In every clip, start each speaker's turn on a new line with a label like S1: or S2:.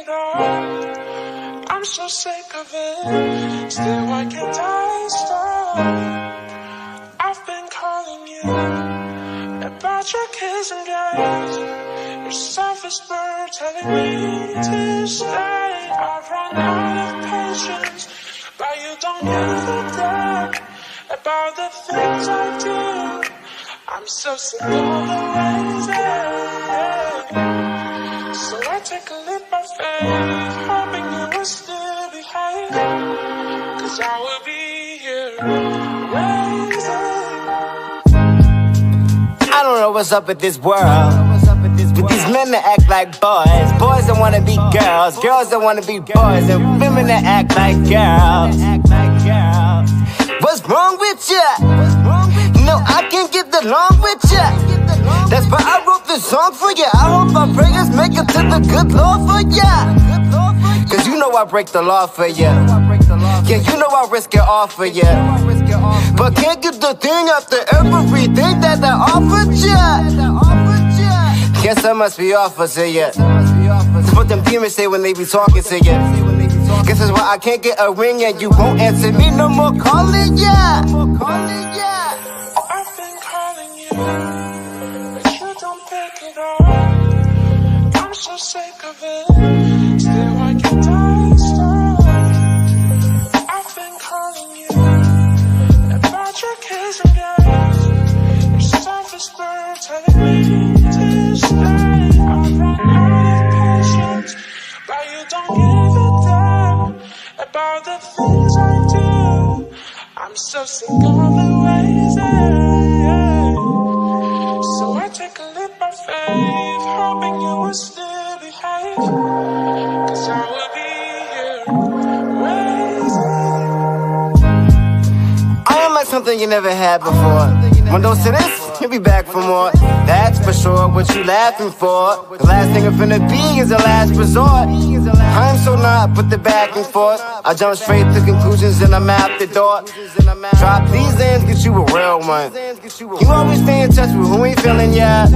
S1: it all. I'm so sick of it. Still I can't stop. I've been calling you about your kiss and games. Your selfish bird telling me to stay. I've run out of patience, but you don't give a damn about the things I do. I'm so sick of the ways so I take a leap of faith, hoping you will still behave, 'cause I will be here waiting.
S2: I don't know what's up with this world, with these men that act like boys, boys that wanna be girls, girls that wanna be boys, and women that act like girls. What's wrong with ya? No, I can't get along with ya. That's why I wrote this song for ya. I hope my prayers make it to the good Lord for ya. 'Cause you know I break the law for ya. Yeah, you know I risk it all for ya. But can't get the thing after everything that I offered ya. Guess I must be off to ya. That's what them demons say when they be talking to ya. Guess that's why I can't get a ring and you won't answer me no more calling ya.
S1: I've been calling you, but you don't pick it up. I'm so sick of it. Still I can't stop. I've been calling you about your kiss and games. Your selfish bird telling me to stay. I've run out of patience, but you don't give a damn about the things I do. I'm so sick of the ways so I take a leap of faith, hoping you will still behave, 'cause I will be here waiting.
S2: I am like something you never had before. One dose of this, you'll be back for more. That's for sure. What you laughing for? The last thing I'm finna be is the last resort. I'm so not put the back and forth. I jump straight to conclusions and I'm out the door. Drop these ends, get you a real one. You always stay in touch with who ain't feeling ya.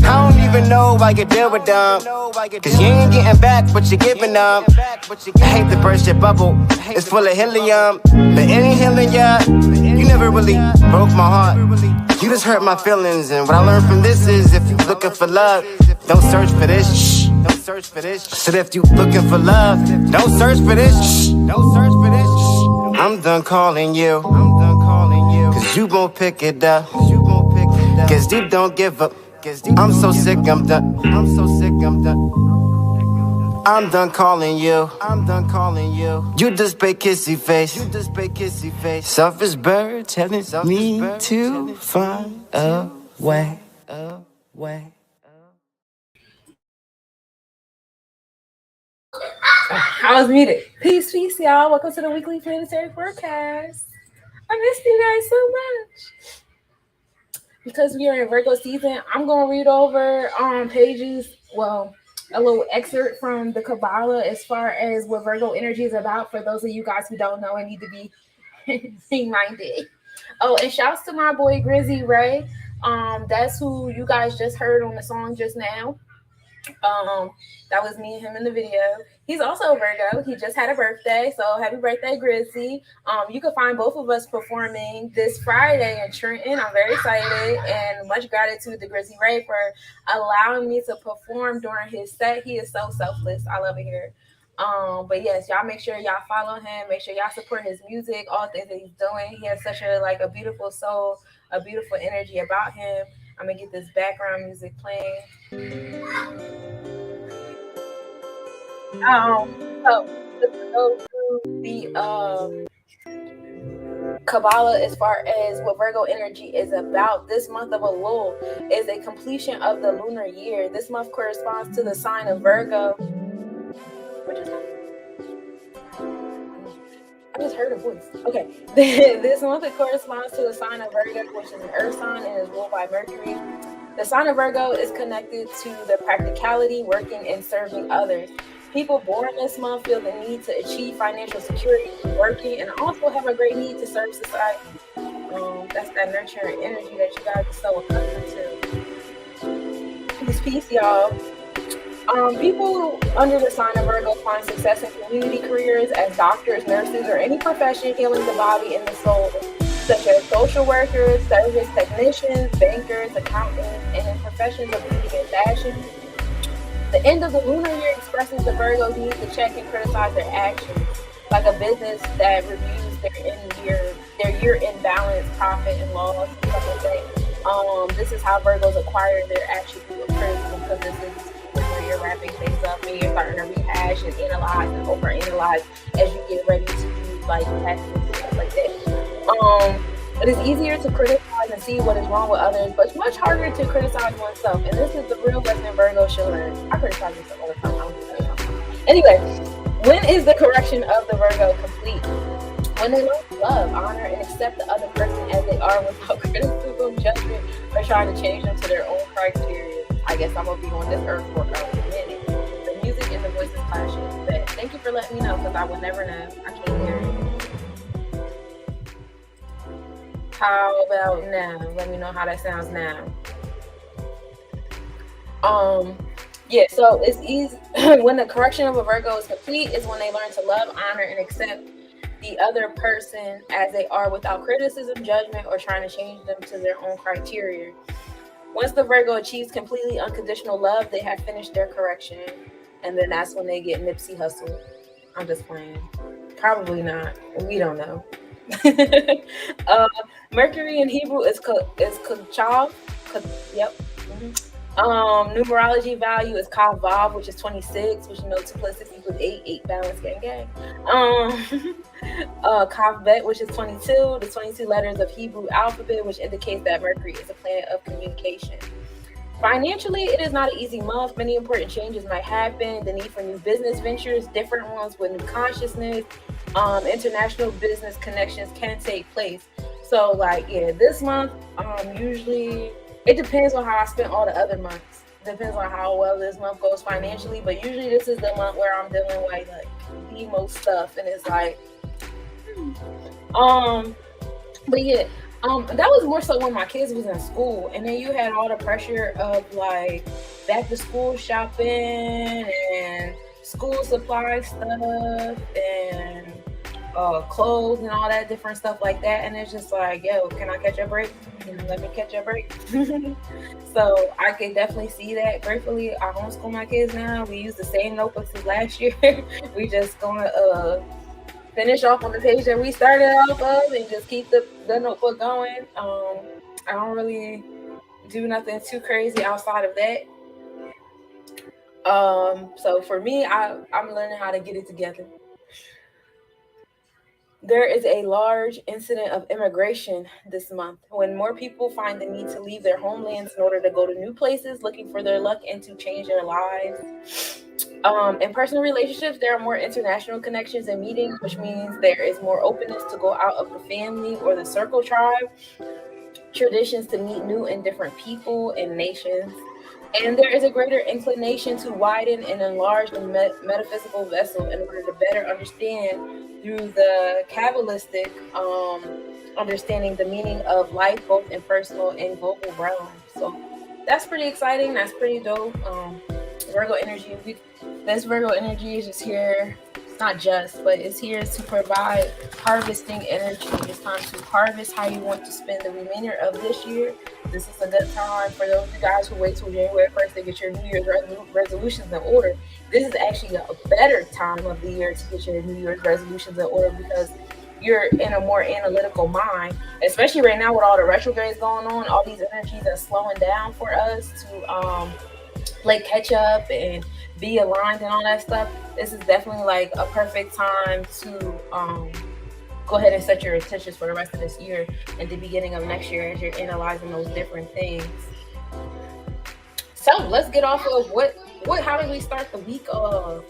S2: I don't even know why you deal with them, 'cause you ain't getting back what you're giving them. I hate to burst your bubble, it's full of helium, but it ain't healing ya. You never really broke my heart, you just hurt my feelings. And what I learned from this is, if you looking for love, don't search for this. Shh. Don't search for this. So if you looking for love, don't search for this. Shh. Don't search for this. Shh. I'm done calling you. 'Cause you won't pick it up. 'Cause you don't give up. I'm so sick, I'm done. I'm done calling you. You just pay kissy face. Selfish bird telling me to find a way.
S3: I was muted. Peace, y'all. Welcome to the weekly planetary forecast. I missed you guys so much. Because we are in Virgo season, I'm going to read over pages, a little excerpt from the Kabbalah as far as what Virgo energy is about for those of you guys who don't know and need to be reminded. Oh, and shouts to my boy Grizzy Ray. That's who you guys just heard on the song just now. That was me and him in the video. He's also a Virgo. He just had a birthday, so happy birthday, Grizzy. You can find both of us performing this Friday in Trenton. I'm very excited, and much gratitude to Grizzy Ray for allowing me to perform during his set. He is so selfless. I love it here. But yes, y'all make sure y'all follow him. Make sure y'all support his music, all the things that he's doing. He has such a beautiful soul, a beautiful energy about him. I'm gonna get this background music playing. So let's go through the Kabbalah as far as what Virgo energy is about. This month of Elul is a completion of the lunar year. This month corresponds to the sign of Virgo. Which is I just heard a voice. Okay. This month it corresponds to the sign of Virgo, which is an earth sign and is ruled by Mercury. The sign of Virgo is connected to the practicality, working, and serving others. People born this month feel the need to achieve financial security, working, and also have a great need to serve society. That's that nurturing energy that you guys are so accustomed to. Peace, y'all. People under the sign of Virgo find success in community careers as doctors, nurses, or any profession healing the body and the soul, such as social workers, service technicians, bankers, accountants, and in professions of beauty and fashion. The end of the lunar year expresses the Virgos' need to check and criticize their actions, like a business that reviews their year-end balance, profit, and loss, and stuff like that. This is how Virgos acquire their attribute of criticism, because this is where you're wrapping things up and you're starting to rehash and analyze and overanalyze as you get ready to do like taxes and stuff like that. It is easier to criticize and see what is wrong with others, but it's much harder to criticize oneself. And this is the real lesson Virgo should learn. I criticize myself all the time. I don't do that. Anyway, when is the correction of the Virgo complete? When they learn to love, honor, and accept the other person as they are without criticism, judgment, or trying to change them to their own criteria. I guess I'm going to be on this earth for a minute. The music and the voices clashing. But thank you for letting me know, because I would never know. I can't hear it. How about now? Let me know how that sounds now. Yeah, so it's easy. When the correction of a Virgo is complete is when they learn to love, honor, and accept the other person as they are without criticism, judgment, or trying to change them to their own criteria. Once the Virgo achieves completely unconditional love, they have finished their correction. And then that's when they get Nipsey Hussle. I'm just playing. Probably not. We don't know. Mercury in Hebrew is Kachav. Yep. Numerology value is Kavav, which is 26, which 2 + 6 = 8. 8 balance, gang gang. Kavbet, which is 22, the 22 letters of Hebrew alphabet, which indicates that Mercury is a planet of communication. Financially, it is not an easy month. Many important changes might happen. The need for new business ventures, different ones with new consciousness, international business connections can take place. So, this month, usually, it depends on how I spent all the other months. Depends on how well this month goes financially. But usually, this is the month where I'm dealing with the most stuff, and it's but yeah. That was more so when my kids was in school, and then you had all the pressure of back to school shopping and school supply stuff and clothes and all that different stuff like that. And it's just yo, can I catch a break? Let me catch a break. So I can definitely see that. Gratefully, I homeschool my kids now. We use the same notebooks as last year. We just gonna finish off on the page that we started off of and just keep the notebook going. I don't really do nothing too crazy outside of that. So for me, I'm learning how to get it together. There is a large incident of immigration this month when more people find the need to leave their homelands in order to go to new places, looking for their luck and to change their lives. In personal relationships, there are more international connections and meetings, which means there is more openness to go out of the family or the circle tribe, traditions to meet new and different people and nations. And there is a greater inclination to widen and enlarge the metaphysical vessel in order to better understand through the Kabbalistic understanding the meaning of life, both in personal and global realms. So that's pretty exciting. That's pretty dope. Virgo energy. This Virgo energy is just here. It's not just, but it's here to provide harvesting energy. It's time to harvest how you want to spend the remainder of this year. This is a good time for those of you guys who wait till January 1st to get your New Year's resolutions in order. This is actually a better time of the year to get your New Year's resolutions in order because you're in a more analytical mind, especially right now with all the retrogrades going on, all these energies are slowing down for us to play catch up and be aligned and all that stuff. This is definitely a perfect time to go ahead and set your intentions for the rest of this year and the beginning of next year as you're analyzing those different things. So let's get off of how did we start the week of?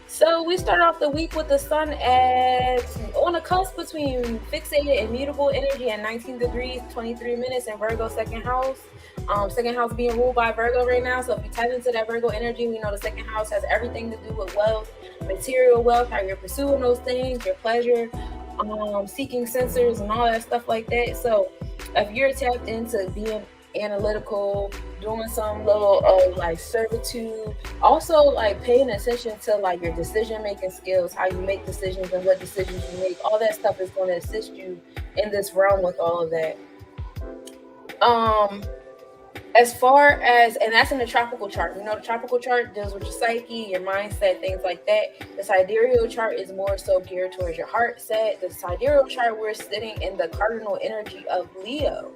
S3: So we start off the week with the sun on the cusp between fixated and mutable energy at 19 degrees, 23 minutes in Virgo second house. Second house being ruled by Virgo right now. So if you tap into that Virgo energy, we know the second house has everything to do with wealth, material wealth, how you're pursuing those things, your pleasure, seeking sensors and all that stuff like that. So if you're tapped into being analytical, doing some little like servitude. Also, like paying attention to like your decision making skills, how you make decisions and what decisions you make. All that stuff is going to assist you in this realm with all of that. Um, as far as, and that's in the tropical chart. You know, the tropical chart deals with your psyche, your mindset, things like that. The sidereal chart is more so geared towards your heart set. The sidereal chart, we're sitting in the cardinal energy of Leo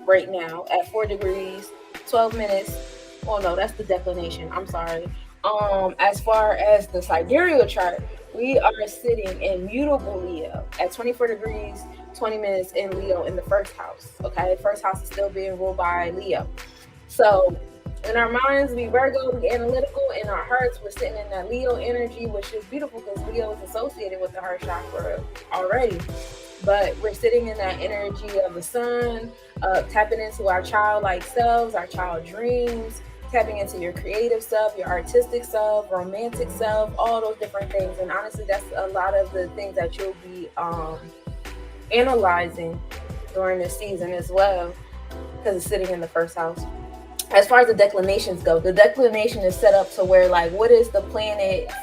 S3: right now at 4 degrees 12 minutes. Oh no, that's the declination, I'm sorry. As far as the sidereal chart, we are sitting in mutable Leo at 24 degrees 20 minutes in Leo in the first house. Okay, the first house is still being ruled by Leo. So in our minds, we Virgo, we analytical. In our hearts, we're sitting in that Leo energy, which is beautiful because Leo is associated with the heart chakra already. But we're sitting in that energy of the sun, tapping into our childlike selves, our child dreams, tapping into your creative self, your artistic self, romantic self, all those different things. And honestly, that's a lot of the things that you'll be analyzing during this season as well, because it's sitting in the first house. As far as the declinations go, the declination is set up to where, like, what is the planet's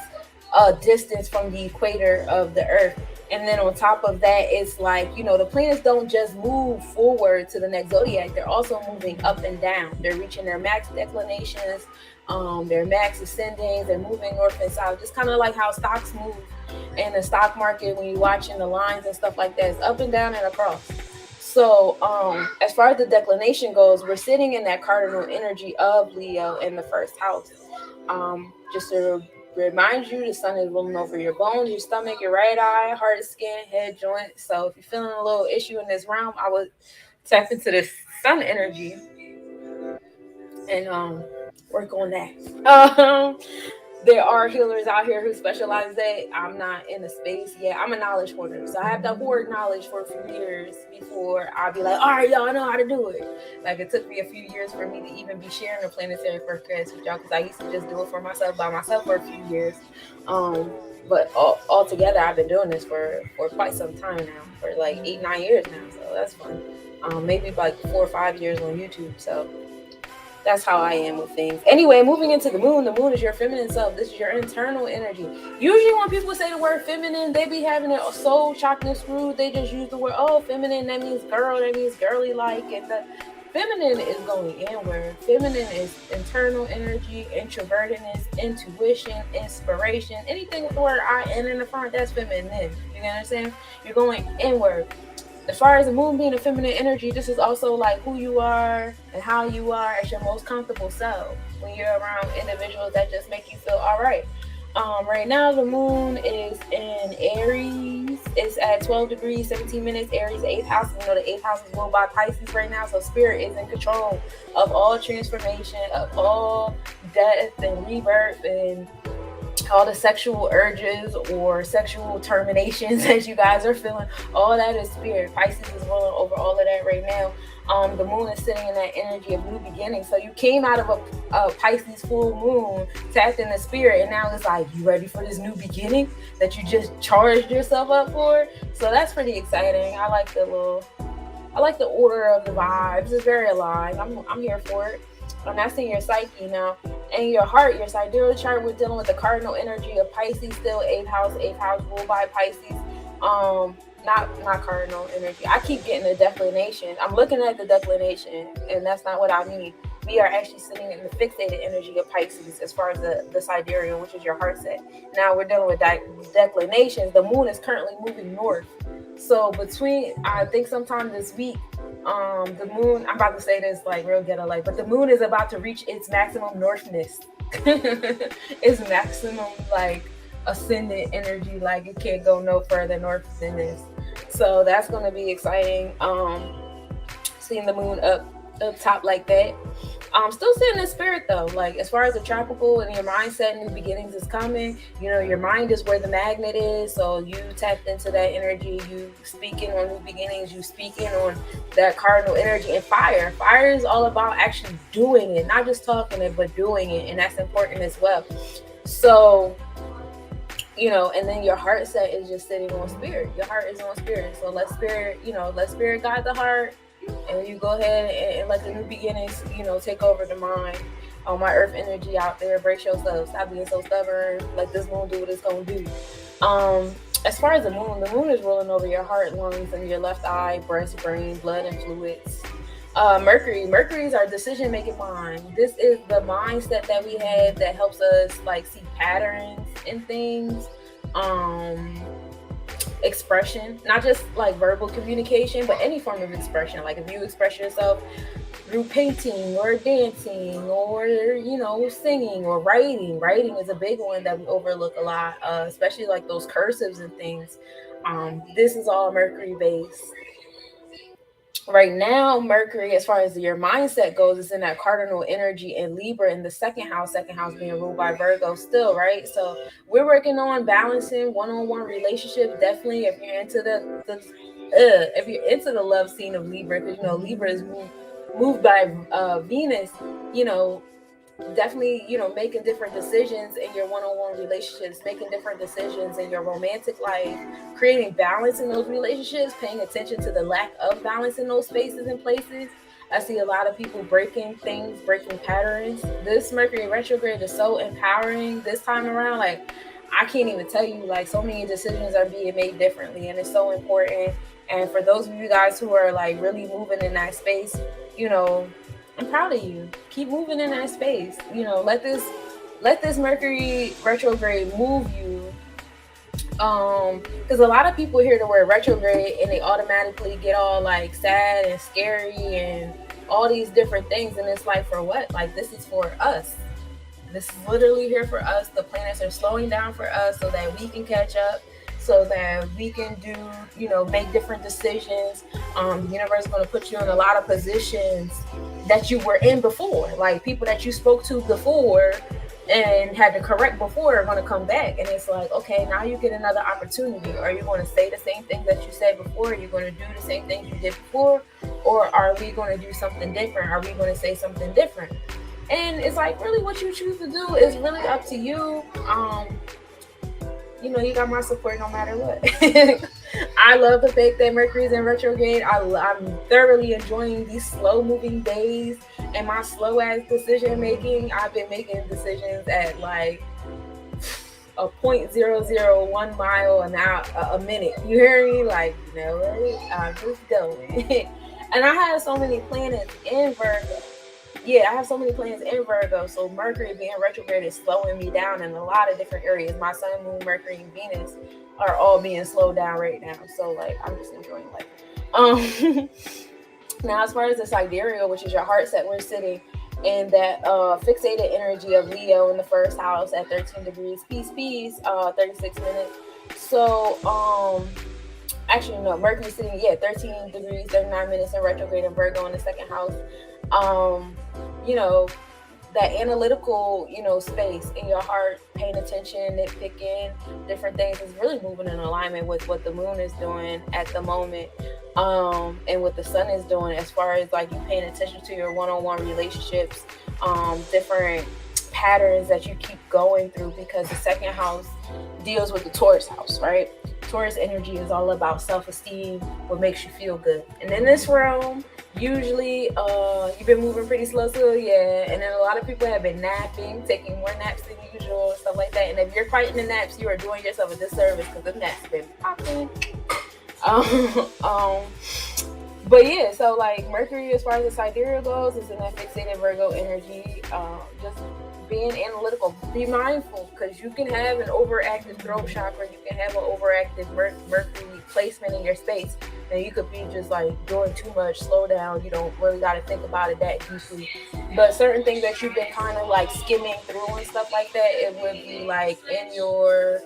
S3: distance from the equator of the Earth? And then on top of that, it's like, you know, the planets don't just move forward to the next zodiac, they're also moving up and down. They're reaching their max declinations, their max ascendings, they're moving north and south, just kind of like how stocks move in the stock market when you're watching the lines and stuff like that. It's up and down and across. So as far as the declination goes, we're sitting in that cardinal energy of Leo in the first house. Just to remind you, the sun is ruling over your bones, your stomach, your right eye, heart, skin, head, joint. So if you're feeling a little issue in this realm, I would tap into the sun energy and work on that. There are healers out here who specialize that. I'm not in the space yet. I'm a knowledge hoarder, so I have to hoard knowledge for a few years before I'll be like, all right, y'all know how to do it. Like, it took me a few years for me to even be sharing the planetary forecast with y'all, because I used to just do it for myself by myself for a few years. But all together, I've been doing this for quite some time now, for like 8-9 years now. So that's fun. Maybe like 4 or 5 years on YouTube. So that's how I am with things. Anyway, moving into the moon is your feminine self. This is your internal energy. Usually when people say the word feminine, they be having it so chopped and screwed. They just use the word, oh, feminine, that means girl, that means girly like. And the feminine is going inward. Feminine is internal energy, introvertedness, intuition, inspiration. Anything with the word I-N in the front, that's feminine. You understand? You're going inward. As far as the moon being a feminine energy, this is also like who you are and how you are as your most comfortable self when you're around individuals that just make you feel all right. Right now, the moon is in Aries. It's at 12 degrees, 17 minutes. Aries, 8th house. You know, the 8th house is ruled by Pisces right now. So spirit is in control of all transformation, of all death and rebirth and all the sexual urges or sexual terminations that you guys are feeling. All that is spirit. Pisces is rolling over all of that right now. The moon is sitting in that energy of new beginning. So you came out of a Pisces full moon, tapped in the spirit, and now it's like, you ready for this new beginning that you just charged yourself up for? So that's pretty exciting. I like the order of the vibes. It's very aligned. I'm here for it. And that's in your psyche now. And your heart, your sidereal chart, we're dealing with the cardinal energy of Pisces, still 8th house ruled by Pisces. Not cardinal energy. I keep getting the declination. I'm looking at the declination, and that's not what I mean. We are actually sitting in the fixated energy of Pisces as far as the sidereal, which is your heart set. Now we're dealing with declinations. The moon is currently moving north. So between, I think sometime this week, the moon, I'm about to say this like real ghetto like, but the moon is about to reach its maximum northness. Its maximum like ascendant energy, like it can't go no further north than this. So that's going to be exciting. Seeing the moon up top like that. Still sitting in spirit though, like as far as the tropical and your mindset, new beginnings is coming. You know, your mind is where the magnet is, so you tapped into that energy. You speaking on new beginnings, you speaking on that cardinal energy. And fire is all about actually doing it, not just talking it, but doing it, and that's important as well. So, you know, and then your heart set is just sitting on spirit. Your heart is on spirit, so let spirit guide the heart. And you go ahead and let the new beginnings, take over the mind. My earth energy out there, brace yourself. Stop being so stubborn. Let this moon do what it's gonna do. Um, as far as the moon is rolling over your heart, lungs, and your left eye, breast, brain, blood, and fluids. Mercury is our decision making mind. This is the mindset that we have that helps us like see patterns in things. Um, Expression, not just like verbal communication, but any form of expression. Like if you express yourself through painting or dancing or singing or writing. Writing is a big one that we overlook a lot, especially like those cursives and things. This is all Mercury based. Right now, Mercury, as far as your mindset goes, is in that cardinal energy in Libra in the second house being ruled by Virgo still, right? So we're working on balancing one-on-one relationships. Definitely, if you're into if you're into the love scene of Libra, because Libra is moved by Venus, you know, definitely making different decisions in your one-on-one relationships, making different decisions in your romantic life, creating balance in those relationships, paying attention to the lack of balance in those spaces and places. I see a lot of people breaking things, breaking patterns. This Mercury retrograde is so empowering this time around. Like, I can't even tell you, like, so many decisions are being made differently, and it's so important. And for those of you guys who are like really moving in that space, you know I'm proud of you. Keep moving in that space. Let this Mercury retrograde move you. Because a lot of people hear the word retrograde and they automatically get all like sad and scary and all these different things, and it's like, for what? Like, this is for us. This is literally here for us. The planets are slowing down for us so that we can catch up, so that we can do, make different decisions. The universe is going to put you in a lot of positions that you were in before. Like, people that you spoke to before and had to correct before are going to come back. And it's like, okay, now you get another opportunity. Are you going to say the same things that you said before? Are you going to do the same things you did before? Or are we going to do something different? Are we going to say something different? And it's like, really, what you choose to do is really up to you. You got my support no matter what. I love the fact that Mercury's in retrograde. I'm thoroughly enjoying these slow moving days and my slow ass decision making. I've been making decisions at like a 0.001 mile an hour a minute. You hear me? Like, I'm just going. And I have so many planets in Virgo. Yeah, I have so many planets in Virgo, so Mercury being retrograde is slowing me down in a lot of different areas. My Sun, Moon, Mercury, and Venus are all being slowed down right now. So, like, I'm just enjoying life. Now, as far as the sidereal, which is your heart set, we're sitting in that fixated energy of Leo in the first house at 13 degrees. Peace, 36 minutes. So, actually, no, Mercury sitting, 13 degrees, 39 minutes in retrograde in Virgo in the second house. You know, that analytical, space in your heart, paying attention, nitpicking, different things is really moving in alignment with what the moon is doing at the moment, and what the sun is doing as far as like you paying attention to your one-on-one relationships, different patterns that you keep going through, because the second house deals with the Taurus house, right? Taurus energy is all about self-esteem, what makes you feel good. And in this realm, usually you've been moving pretty slow, so and then a lot of people have been napping, taking more naps than usual, stuff like that. And if you're fighting the naps, you are doing yourself a disservice, because the naps been popping. But yeah, so like Mercury, as far as the sidereal goes, is in that fixated Virgo energy. Just being analytical, be mindful, because you can have an overactive throat chakra, you can have an overactive Mercury placement in your space, and you could be just like doing too much. Slow down. You don't really got to think about it that deeply. But certain things that you've been kind of like skimming through and stuff like that, it would be like in your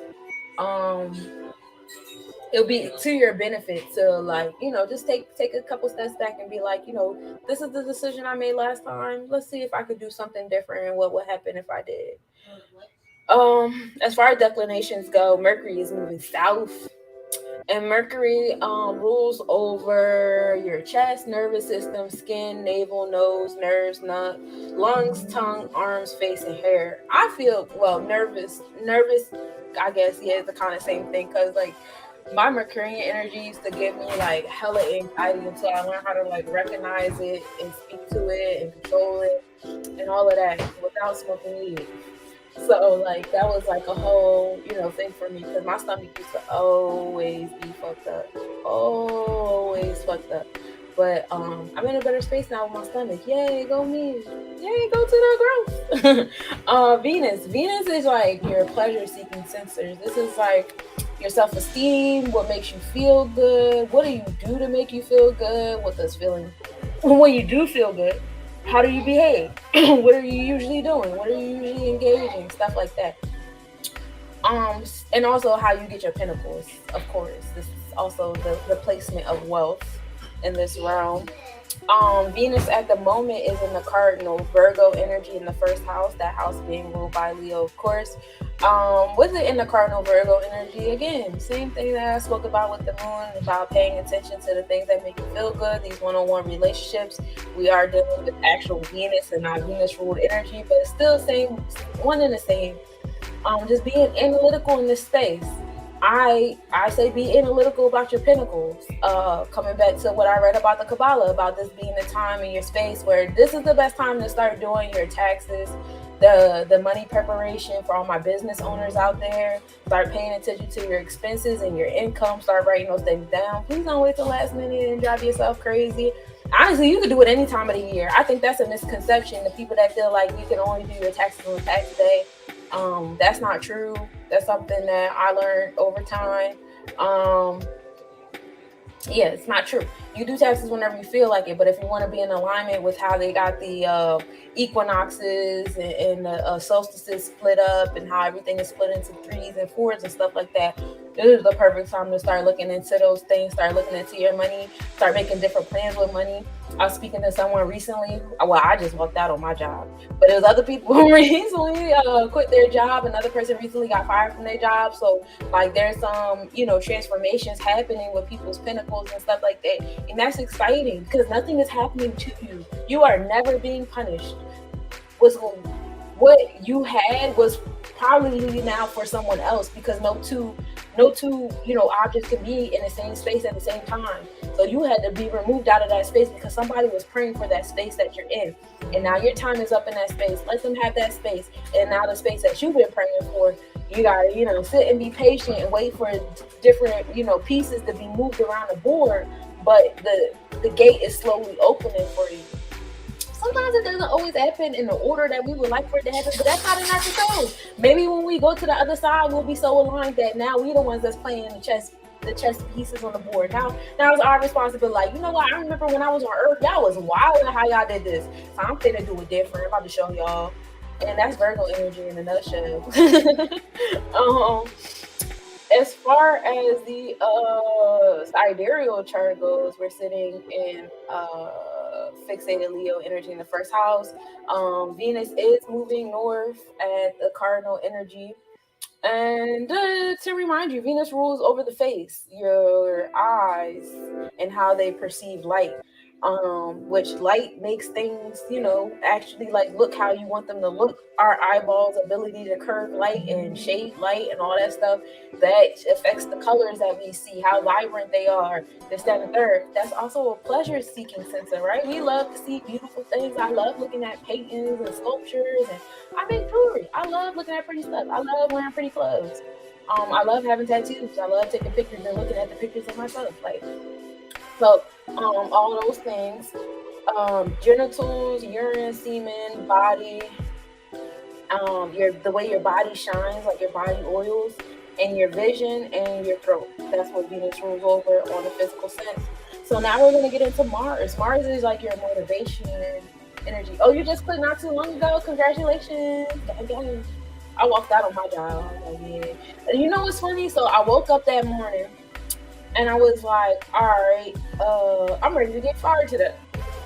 S3: it'll be to your benefit to like just take a couple steps back and be like, this is the decision I made last time. Let's see if I could do something different and what would happen if I did. As far as declinations go, Mercury is moving south, and Mercury rules over your chest, nervous system, skin, navel, nose, nerves, lungs, tongue, arms, face, and hair. I feel nervous. I guess it's the kind of same thing, because like My Mercurian energy used to give me like hella anxiety until I learned how to like recognize it and speak to it and control it and all of that without smoking weed. So like that was like a whole, thing for me because my stomach used to always be fucked up. Always fucked up. But I'm in a better space now with my stomach. Yay, go me. Yay, go to the growth. Venus. Venus is like your pleasure seeking sensors. This is like your self-esteem, what makes you feel good, what do you do to make you feel good, what does feeling when you do feel good, how do you behave? What are you usually doing? What are you usually engaging? Stuff like that. And also how you get your pinnacles, of course. This is also the placement of wealth in this realm. Venus at the moment is in the cardinal Virgo energy in the first house, that house being ruled by Leo, of course. With it in the cardinal Virgo energy, again, same thing that I spoke about with the moon, about paying attention to the things that make you feel good, these one-on-one relationships. We are dealing with actual Venus and not Venus ruled energy, but it's still same, one and the same. Just being analytical in this space. I say be analytical about your pinnacles. Coming back to what I read about the Kabbalah, about this being the time in your space where this is the best time to start doing your taxes, the money preparation for all my business owners out there. Start paying attention to your expenses and your income. Start writing those things down. Please don't wait till last minute and drive yourself crazy. Honestly, you can do it any time of the year. I think that's a misconception. The people that feel like you can only do your taxes on tax day. That's not true. That's something that I learned over time. Yeah, it's not true. You do taxes whenever you feel like it, but if you want to be in alignment with how they got the equinoxes and the solstices split up and how everything is split into 3s and 4s and stuff like that, this is the perfect time to start looking into those things, start looking into your money, start making different plans with money. I was speaking to someone recently. Well, I just walked out on my job, but there was other people who recently quit their job. Another person recently got fired from their job. So like there's some, transformations happening with people's pinnacles and stuff like that. And that's exciting because nothing is happening to you. You are never being punished. What you had was probably now for someone else, because no two objects can be in the same space at the same time. So you had to be removed out of that space because somebody was praying for that space that you're in, and now your time is up in that space. Let them have that space, and now the space that you've been praying for, you gotta sit and be patient and wait for different pieces to be moved around the board, but the gate is slowly opening for you. Sometimes it doesn't always happen in the order that we would like for it to happen, but that's how the natural goes. Maybe when we go to the other side, we'll be so aligned that now we're the ones that's playing the chess pieces on the board. Now it's our responsibility. Like, you know what? I remember when I was on Earth, y'all was wild at how y'all did this. So I'm finna do it different. I'm about to show y'all. And that's Virgo energy in a nutshell. As far as the sidereal chart goes, we're sitting in fixated Leo energy in the first house. Venus is moving north at the cardinal energy. And to remind you, Venus rules over the face, your eyes, and how they perceive light. Which light makes things, actually like look how you want them to look. Our eyeballs' ability to curve light and shade light and all that stuff, that affects the colors that we see, how vibrant they are, this, that, and third. That's also a pleasure-seeking sensor, right? We love to see beautiful things. I love looking at paintings and sculptures, and I make jewelry. I love looking at pretty stuff. I love wearing pretty clothes. I love having tattoos. I love taking pictures and looking at the pictures of myself. So all those things, genitals, urine, semen, body, the way your body shines, like your body oils, and your vision and your throat. That's what Venus rules over on the physical sense. So now we're going to get into Mars. Mars is like your motivation energy. Oh, you just quit not too long ago. Congratulations. Again, I walked out on my job. Yeah. And you know what's funny? So I woke up that morning and I was like, all right, I'm ready to get fired today.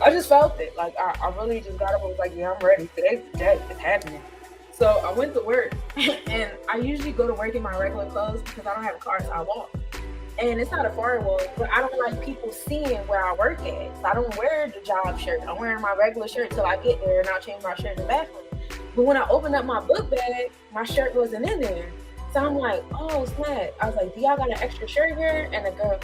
S3: I just felt it. Like, I really just got up and was like, yeah, I'm ready. Today's the day. It's happening. So I went to work, and I usually go to work in my regular clothes because I don't have a car, so I walk. And it's not a foreign walk, but I don't like people seeing where I work at. So I don't wear the job shirt. I'm wearing my regular shirt till I get there, and I'll change my shirt in the bathroom. But when I opened up my book bag, my shirt wasn't in there. So I'm like, oh snap. I was like, do y'all got an extra shirt here? And the girl,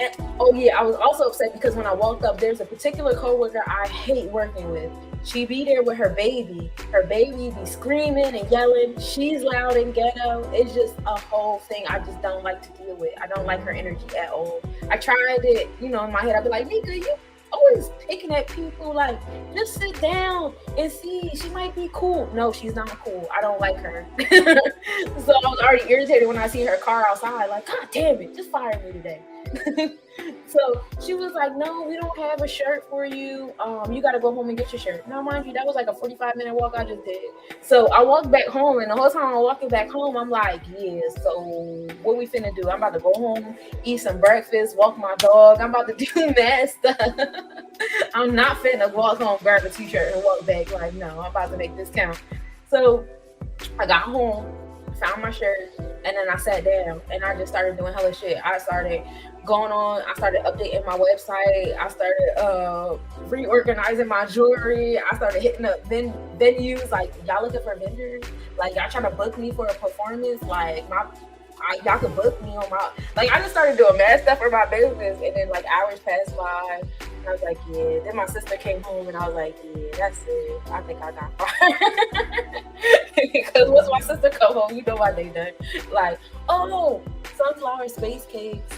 S3: and oh yeah, I was also upset because when I walked up, there's a particular coworker I hate working with. She be there with her baby. Her baby be screaming and yelling. She's loud and ghetto. It's just a whole thing I just don't like to deal with. I don't like her energy at all. I tried it, in my head. I'd be like, Nika, you always picking at people. Like, just sit down and see. She might be cool. No, she's not cool. I don't like her. So I was already irritated when I see her car outside. Like, God damn it, just fire me today. So she was like, no, we don't have a shirt for you. You got to go home and get your shirt. Now, mind you, that was like a 45-minute walk I just did. So I walked back home, and the whole time I'm walking back home, I'm like, yeah, so what we finna do? I'm about to go home, eat some breakfast, walk my dog. I'm about to do mad stuff. I'm not finna walk home, grab a t-shirt, and walk back. Like, no, I'm about to make this count. So I got home, found my shirt, and then I sat down and I just started doing hella shit. I started updating my website. I started reorganizing my jewelry. I started hitting up venues. Like, y'all looking for vendors? Like, y'all trying to book me for a performance? Like, y'all could book me on my, like, I just started doing mad stuff for my business. And then like hours passed by and I was like, yeah. Then my sister came home and I was like, yeah, that's it. I think I got fired. Because once my sister come home, you know what they done. Like, oh, sunflower space cakes.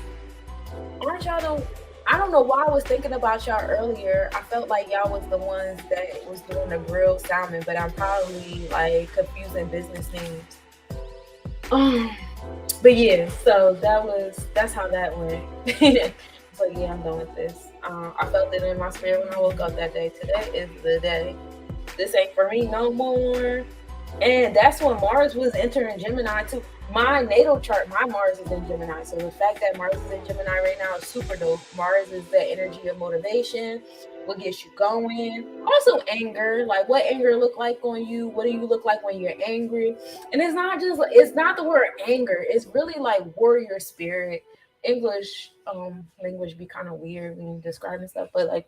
S3: Aren't y'all I don't know why I was thinking about y'all earlier. I felt like y'all was the ones that was doing the grilled salmon, but I'm probably like confusing business names. But yeah, so that's how that went. But yeah, I'm done with this. I felt it in my spirit when I woke up that day. Today is the day. This ain't for me no more. And that's when Mars was entering Gemini too. My natal chart, my Mars is in Gemini. So the fact that Mars is in Gemini right now is super dope. Mars is the energy of motivation, what gets you going. Also anger, like what anger look like on you? What do you look like when you're angry? And it's not the word anger. It's really like warrior spirit. English language be kind of weird when you describing stuff, but like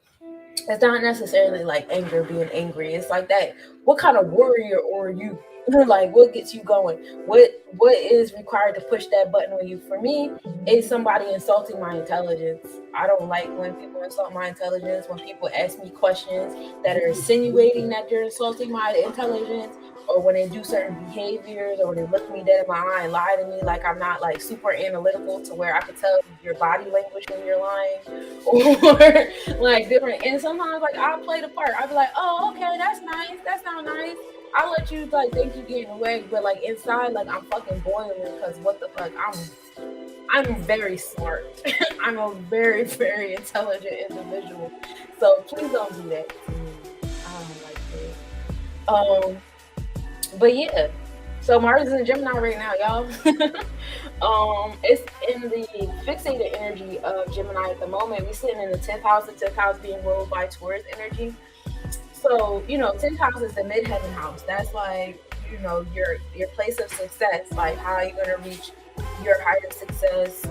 S3: it's not necessarily like anger being angry. It's like that. What kind of warrior are you? Like what gets you going? What is required to push that button on you? For me, it's somebody insulting my intelligence. I don't like when people insult my intelligence, when people ask me questions that are insinuating that they're insulting my intelligence, or when they do certain behaviors, or when they look me dead in my eye and lie to me like I'm not like super analytical to where I could tell your body language when you're lying, or like different. And sometimes like I'll play the part. I'll be like, oh, okay, that's nice. That sounds nice. I'll let you like think you getting away, but like inside, like I'm fucking boiling because what the fuck? I'm very smart. I'm a very, very intelligent individual. So please don't do that to me. I don't like that. But yeah. So Mars is in Gemini right now, y'all. It's in the fixated energy of Gemini at the moment. We're sitting in the 10th house, the 10th house being ruled by Taurus energy. So, 10th house is the midheaven house. That's like, your place of success. Like, how are you going to reach your higher success?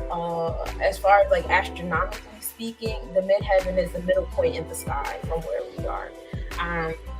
S3: As far as like astronomically speaking, the midheaven is the middle point in the sky from where we are.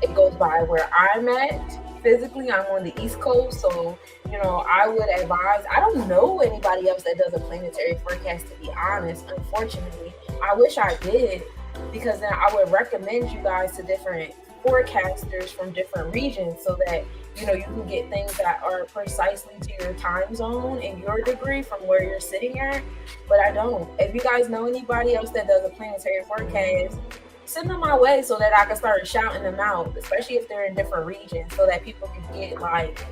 S3: It goes by where I'm at. Physically, I'm on the East Coast. So, I would advise, I don't know anybody else that does a planetary forecast, to be honest, unfortunately. I wish I did, because then I would recommend you guys to different forecasters from different regions so that you can get things that are precisely to your time zone and your degree from where you're sitting at. But I don't. If you guys know anybody else that does a planetary forecast, send them my way so that I can start shouting them out, especially if they're in different regions, so that people can get like,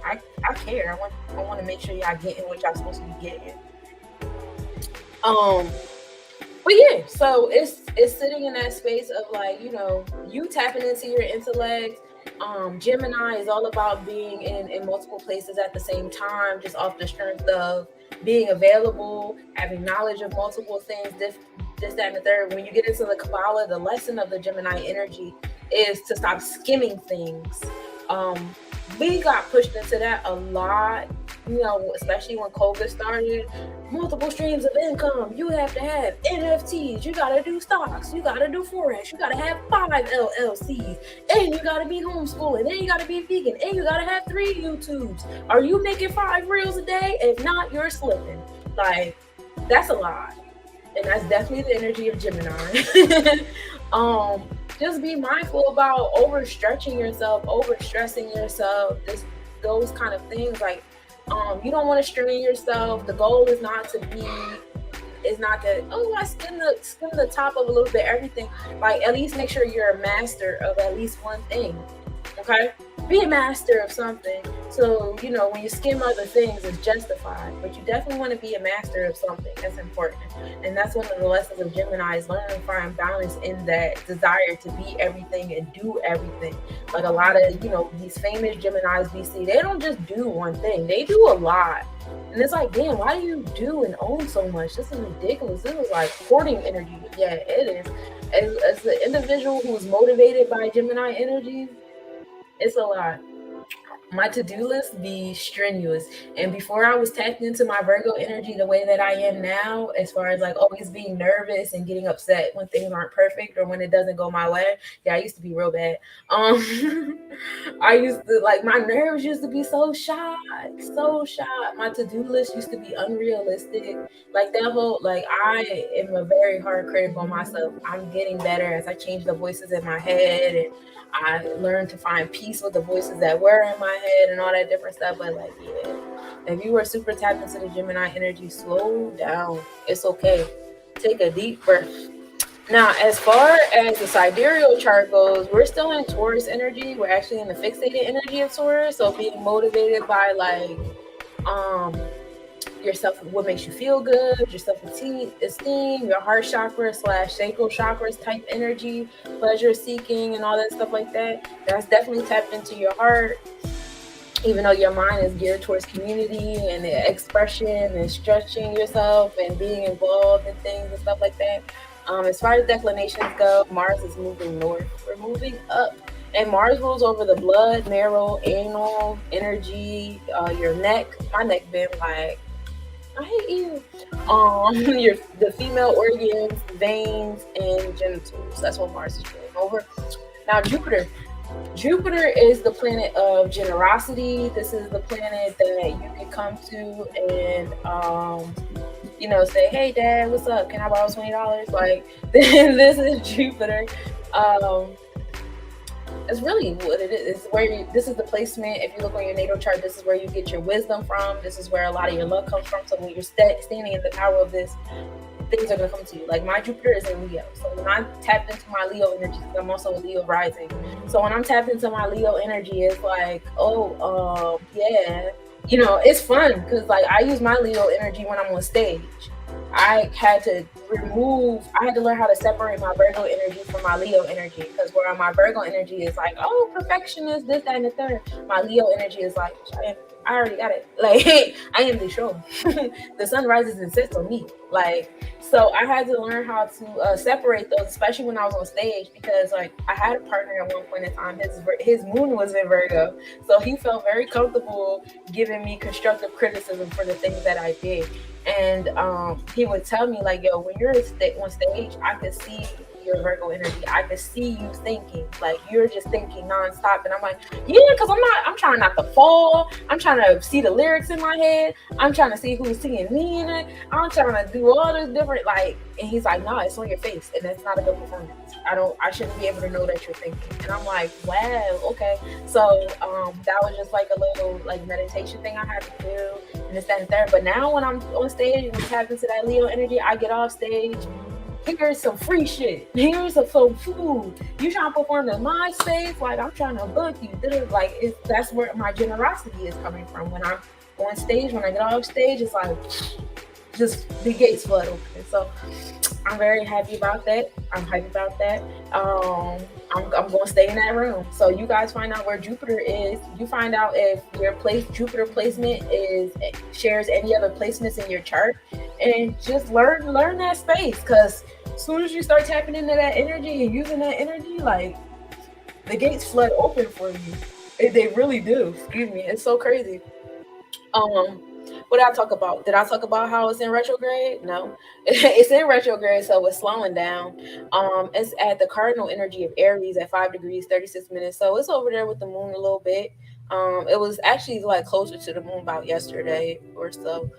S3: I care. I want to make sure y'all getting what y'all supposed to be getting. But yeah, so it's sitting in that space of like, you tapping into your intellect. Gemini is all about being in multiple places at the same time, just off the strength of being available, having knowledge of multiple things, this, that, and the third. When you get into the Kabbalah, the lesson of the Gemini energy is to stop skimming things. We got pushed into that a lot you know, especially when COVID started, multiple streams of income. You have to have NFTs. You gotta do stocks. You gotta do forex. You gotta have 5 LLCs, and you gotta be homeschooling. And you gotta be vegan, and you gotta have 3 YouTubes. Are you making 5 reels a day? If not, you're slipping. Like, that's a lot, and that's definitely the energy of Gemini. Just be mindful about overstretching yourself, overstressing yourself. Those kind of things. Like, you don't want to strain yourself. The goal is not to be, is not that, oh, I skim the top of a little bit everything. Like, at least make sure you're a master of at least one thing. Okay, be a master of something. So, you know, when you skim other things, it's justified. But you definitely want to be a master of something. That's important. And that's one of the lessons of Gemini, is learning to find balance in that desire to be everything and do everything. Like, a lot of, you know, these famous Geminis we see, they don't just do one thing. They do a lot. And it's like, damn, why do you do and own so much? This is ridiculous. This is like hoarding energy. Yeah, it is. As the individual who is motivated by Gemini energy, it's a lot. My to-do list be strenuous. And before I was tapped into my Virgo energy the way that I am now, as far as like always being nervous and getting upset when things aren't perfect or when it doesn't go my way. Yeah, I used to be real bad. I used to, like, my nerves used to be so shot, so shot. My to-do list used to be unrealistic. Like, that whole, like, I am a very hard critic on myself. I'm getting better as I change the voices in my head, and I learned to find peace with the voices that were in my head and all that different stuff. But, like, yeah, if you were super tapped into the Gemini energy, slow down. It's okay. Take a deep breath. Now, as far as the sidereal chart goes, we're still in Taurus energy. We're actually in the fixated energy of Taurus. So being motivated by, like, yourself, what makes you feel good, your self-esteem, your heart chakra / sacral chakras type energy, pleasure seeking, and all that stuff like that. That's definitely tapped into your heart, even though your mind is geared towards community and expression and stretching yourself and being involved in things and stuff like that. As far as declinations go, Mars is moving north. We're moving up. And Mars rules over the blood, marrow, anal, energy, your neck. My neck been like, I hate you. The female organs, veins, and genitals. That's what Mars is ruling over. Now, Jupiter. Jupiter is the planet of generosity. This is the planet that you can come to and, you know, say, hey, Dad, what's up? Can I borrow $20? Like, this is Jupiter. It's really what it is. It's where this is the placement. If you look on your natal chart, this is where you get your wisdom from. This is where a lot of your luck comes from. So when you're standing in the power of this, things are going to come to you. Like, my Jupiter is in Leo. So when I'm tapped into my Leo energy, because I'm also a Leo rising. So when I'm tapped into my Leo energy, it's like, yeah. You know, it's fun because, like, I use my Leo energy when I'm on stage. I had to learn how to separate my Virgo energy from my Leo energy, because where my Virgo energy is like, oh, perfectionist, this, that, and the third. My Leo energy is like, I already got it. Like, I am the show. The sun rises and sets on me. Like, so I had to learn how to separate those, especially when I was on stage, because, like, I had a partner at one point in time. His moon was in Virgo, so he felt very comfortable giving me constructive criticism for the things that I did. And he would tell me, like, yo, when you're on stage, I could see your Virgo energy. I could see you thinking, like, you're just thinking nonstop. And I'm like, yeah, because I'm trying not to fall. I'm trying to see the lyrics in my head. I'm trying to see who's singing me in it. I'm trying to do all this different, like, and he's like, no, it's on your face, and that's not a good performance. I shouldn't be able to know that you're thinking. And I'm like, wow, okay. So that was just like a little, like, meditation thing I had to do, and this, that, and third. But now when I'm on stage and tap into that Leo energy, I get off stage. Here's some free shit. Here's some food. You trying to perform in my space? Like, I'm trying to book you. Like, that's where my generosity is coming from. When I'm on stage, when I get off stage, it's like, just the gates flood open. So I'm very happy about that. I'm hyped about that. I'm going to stay in that room. So you guys find out where Jupiter is. You find out if your Jupiter placement shares any other placements in your chart, and just learn that space. Because as soon as you start tapping into that energy and using that energy, like, the gates flood open for you. They really do. Excuse me. It's so crazy. Um, what did I talk about? Did I talk about how it's in retrograde? No, it's in retrograde, so it's slowing down. It's at the cardinal energy of Aries at 5 degrees 36 minutes, so it's over there with the moon a little bit. It was actually like closer to the moon about yesterday or so.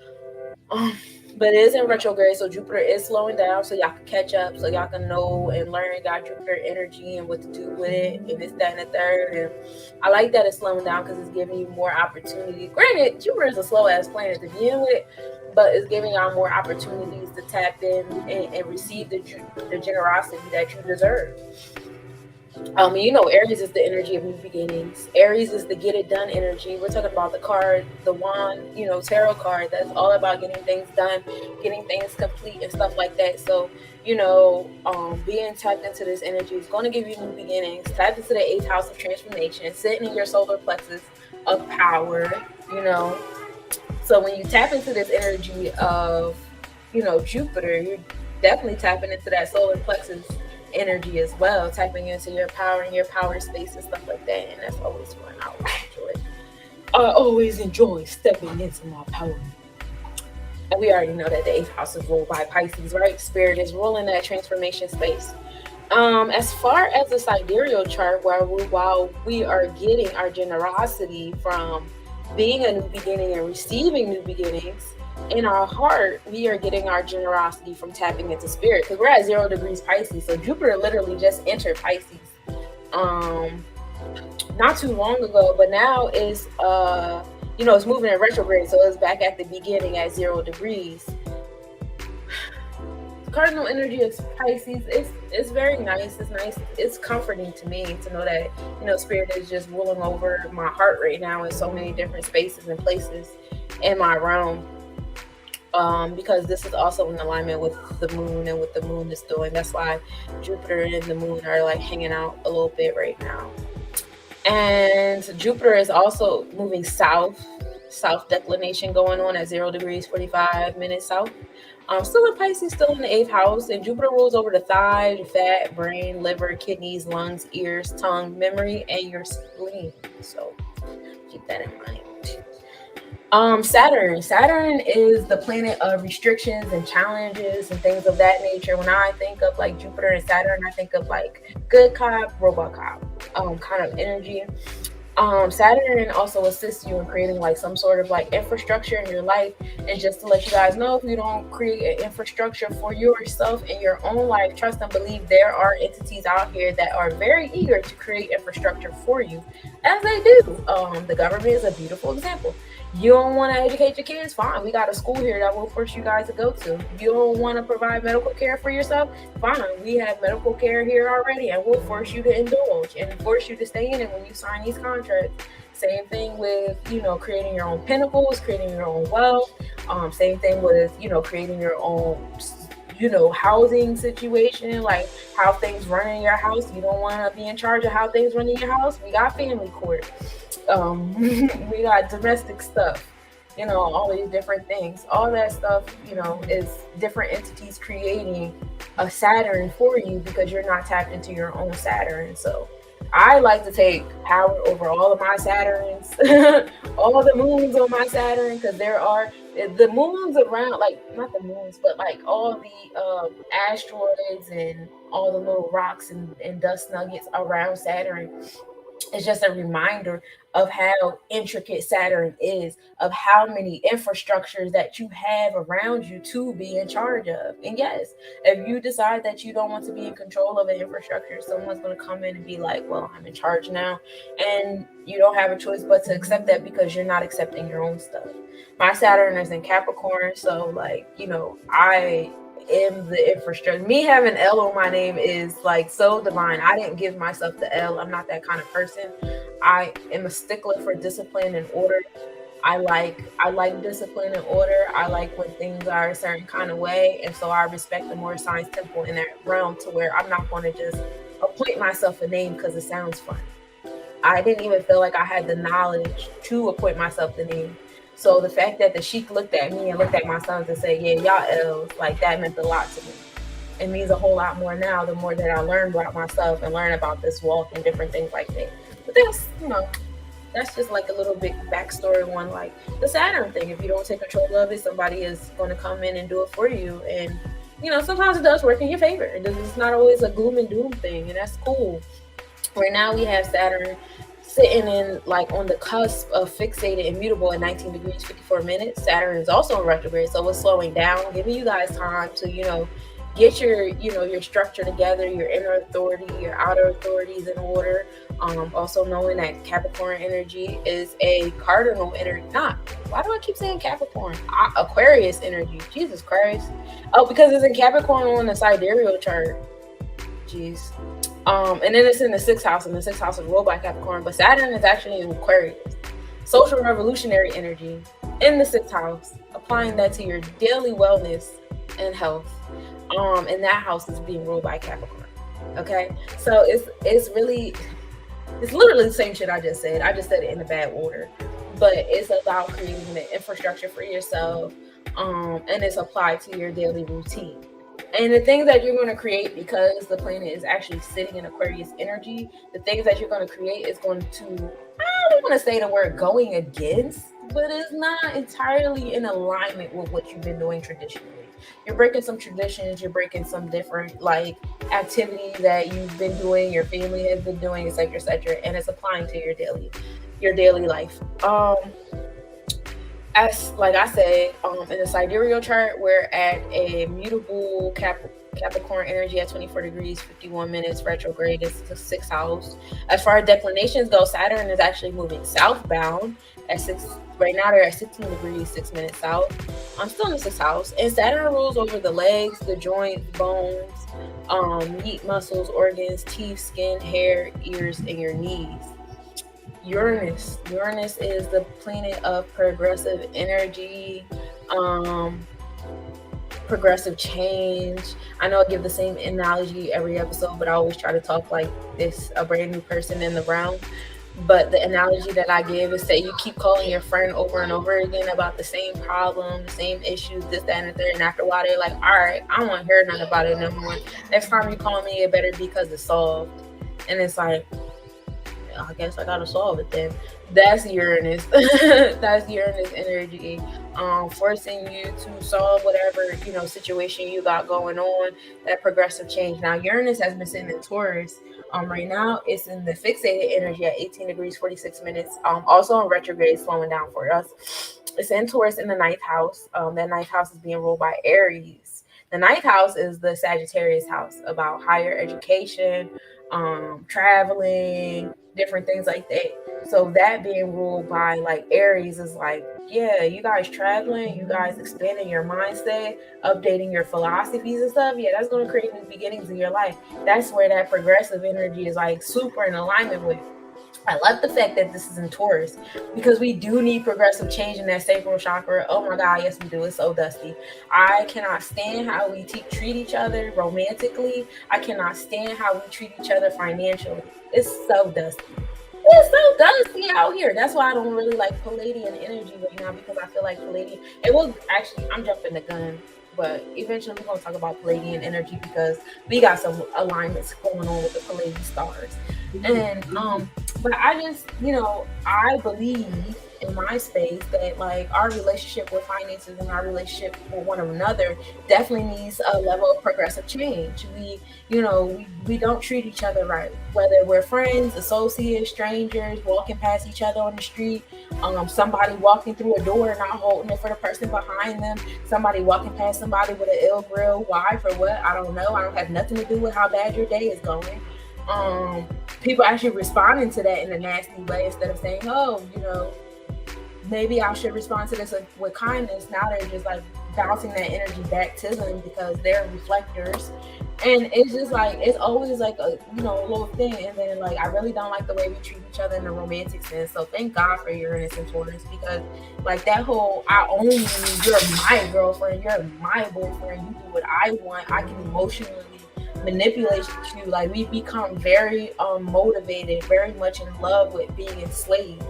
S3: Um, but it is in retrograde, so Jupiter is slowing down, so y'all can catch up, so y'all can know and learn about Jupiter energy and what to do with it, and this, that, and the third. And I like that it's slowing down because it's giving you more opportunity. Granted, Jupiter is a slow ass planet to begin with, but it's giving y'all more opportunities to tap in and receive the generosity that you deserve. Aries is the energy of new beginnings. Aries is the get it done energy. We're talking about the card, the wand, tarot card. That's all about getting things done, getting things complete and stuff like that. So, being tapped into this energy is going to give you new beginnings. Tapped into the eighth house of transformation, sitting in your solar plexus of power, you know. So when you tap into this energy of, Jupiter, you're definitely tapping into that solar plexus energy as well, tapping into your power and your power space and stuff like that. And that's always fun. I always enjoy stepping into my power. And we already know that the eighth house is ruled by Pisces, right? Spirit is ruling that transformation space. As far as the sidereal chart, while we are getting our generosity from being a new beginning and receiving new beginnings, in our heart, we are getting our generosity from tapping into spirit, because we're at 0 degrees Pisces. So Jupiter literally just entered Pisces not too long ago, but now is it's moving in retrograde, so it's back at the beginning at 0 degrees. Cardinal energy of Pisces, it's very nice. It's nice. It's comforting to me to know that spirit is just ruling over my heart right now in so many different spaces and places in my realm. Because this is also in alignment with the moon and what the moon is doing. That's why Jupiter and the moon are like hanging out a little bit right now. And Jupiter is also moving south declination going on at 0 degrees 45 minutes south. Still in Pisces, still in the 8th house, and Jupiter rules over the thigh, the fat, brain, liver, kidneys, lungs, ears, tongue, memory, and your spleen. So keep that in mind. Saturn is the planet of restrictions and challenges and things of that nature. When I think of like Jupiter and Saturn, I think of like good cop, robot cop kind of energy. Saturn also assists you in creating like some sort of like infrastructure in your life. And just to let you guys know, if you don't create an infrastructure for yourself in your own life, trust and believe there are entities out here that are very eager to create infrastructure for you, as they do. The government is a beautiful example. You don't want to educate your kids? Fine. We got a school here that will force you guys to go to. You don't want to provide medical care for yourself? Fine. We have medical care here already, and we'll force you to indulge and force you to stay in it when you sign these contracts. Same thing with, creating your own pinnacles, creating your own wealth. Same thing with, creating your own, housing situation, like how things run in your house. You don't want to be in charge of how things run in your house? We got family court. We got domestic stuff, all these different things. All that stuff, is different entities creating a Saturn for you because you're not tapped into your own Saturn. So I like to take power over all of my Saturns, all the moons on my Saturn, because there are the moons around, like not the moons, but like all the asteroids and all the little rocks and dust nuggets around Saturn. It's just a reminder of how intricate Saturn is, of how many infrastructures that you have around you to be in charge of. And yes, if you decide that you don't want to be in control of an infrastructure, someone's going to come in and be like, well, I'm in charge now. And you don't have a choice but to accept that because you're not accepting your own stuff. My Saturn is in Capricorn, so I am the infrastructure. Me having L on my name is like so divine. I didn't give myself the L. I'm not that kind of person. I am a stickler for discipline and order. I like discipline and order. I like when things are a certain kind of way, and so I respect the more science temple in that realm, to where I'm not going to just appoint myself a name because it sounds fun. I didn't even feel like I had the knowledge to appoint myself the name. So the fact that the sheik looked at me and looked at my sons and said, yeah, y'all L's, like that meant a lot to me. It means a whole lot more now, the more that I learn about myself and learn about this walk and different things like that. But that's just like a little bit backstory on like the Saturn thing. If you don't take control of it, somebody is going to come in and do it for you. And sometimes it does work in your favor. It's not always a gloom and doom thing, and that's cool. Right now we have Saturn sitting in like on the cusp of fixated and mutable at 19 degrees 54 minutes. Saturn is also in retrograde, so it's slowing down, giving you guys time to get your structure together, your inner authority, your outer authorities in order. Also knowing that Capricorn energy is a cardinal energy. Why do I keep saying Capricorn? Aquarius energy. Jesus Christ. Oh, because it's in Capricorn on the sidereal chart. Jeez. And then it's in the 6th house, and the 6th house is ruled by Capricorn, but Saturn is actually in Aquarius. Social revolutionary energy in the 6th house, applying that to your daily wellness and health. And that house is being ruled by Capricorn. Okay, so it's literally the same shit I just said. I just said it in a bad order, but it's about creating the infrastructure for yourself, and it's applied to your daily routine. And the things that you're going to create, because the planet is actually sitting in Aquarius energy, the things that you're going to create is going to, I don't want to say the word going against, but it's not entirely in alignment with what you've been doing traditionally. You're breaking some traditions, you're breaking some different like activities that you've been doing, your family has been doing, etc., and it's applying to your daily life. As like I said, in the sidereal chart, we're at a mutable Capricorn energy at 24 degrees 51 minutes. Retrograde is the 6th house. As far as declinations go, Saturn is actually moving southbound at 6. Right now they're at 16 degrees 6 minutes south. I'm still in the 6th house, and Saturn rules over the legs, the joints, bones, meat, muscles, organs, teeth, skin, hair, ears, and your knees. Uranus is the planet of progressive energy, progressive change. I know I give the same analogy every episode, but I always try to talk like this, a brand new person in the realm. But the analogy that I give is that you keep calling your friend over and over again about the same problem, the same issues, this, that, and the third. And after a while, they're like, all right, I don't want to hear nothing about it no more. Next time you call me, it better be because it's solved. And it's like, I guess I gotta solve it then. That's Uranus. That's Uranus energy, forcing you to solve whatever situation you got going on. That progressive change. Now Uranus has been sitting in Taurus. Right now it's in the fixated energy at 18 degrees 46 minutes. Also in retrograde, slowing down for us. It's in Taurus in the 9th house. That 9th house is being ruled by Aries. The 9th house is the Sagittarius house, about higher education, traveling, different things like that. So that being ruled by like Aries is like, yeah, you guys traveling, you guys expanding your mindset, updating your philosophies and stuff. Yeah, that's going to create new beginnings in your life. That's where that progressive energy is like super in alignment with. I love the fact that this is in Taurus, because we do need progressive change in that sacral chakra. Oh my God, yes we do. It's so dusty. I cannot stand how we treat each other romantically. I cannot stand how we treat each other financially. It's so dusty. It's so dusty out here. That's why I don't really like Palladian energy right now, because I feel like Palladian, it will actually, I'm jumping the gun, but eventually we're going to talk about Palladian energy because we got some alignments going on with the Palladian stars. And but I just, I believe in my space that like our relationship with finances and our relationship with one another definitely needs a level of progressive change. We don't treat each other right, whether we're friends, associates, strangers, walking past each other on the street, somebody walking through a door and not holding it for the person behind them, somebody walking past somebody with an ill grill. Why? For what? I don't know. I don't have nothing to do with how bad your day is going. People actually responding to that in a nasty way instead of saying, oh, maybe I should respond to this with kindness. Now they're just like bouncing that energy back to them because they're reflectors. And it's just like, it's always like a little thing. And then like, I really don't like the way we treat each other in the romantic sense. So thank God for Uranus and Taurus, because like that whole, I own you, you're my girlfriend, you're my boyfriend, you do what I want, I can emotionally manipulate you. Like we become very motivated, very much in love with being enslaved.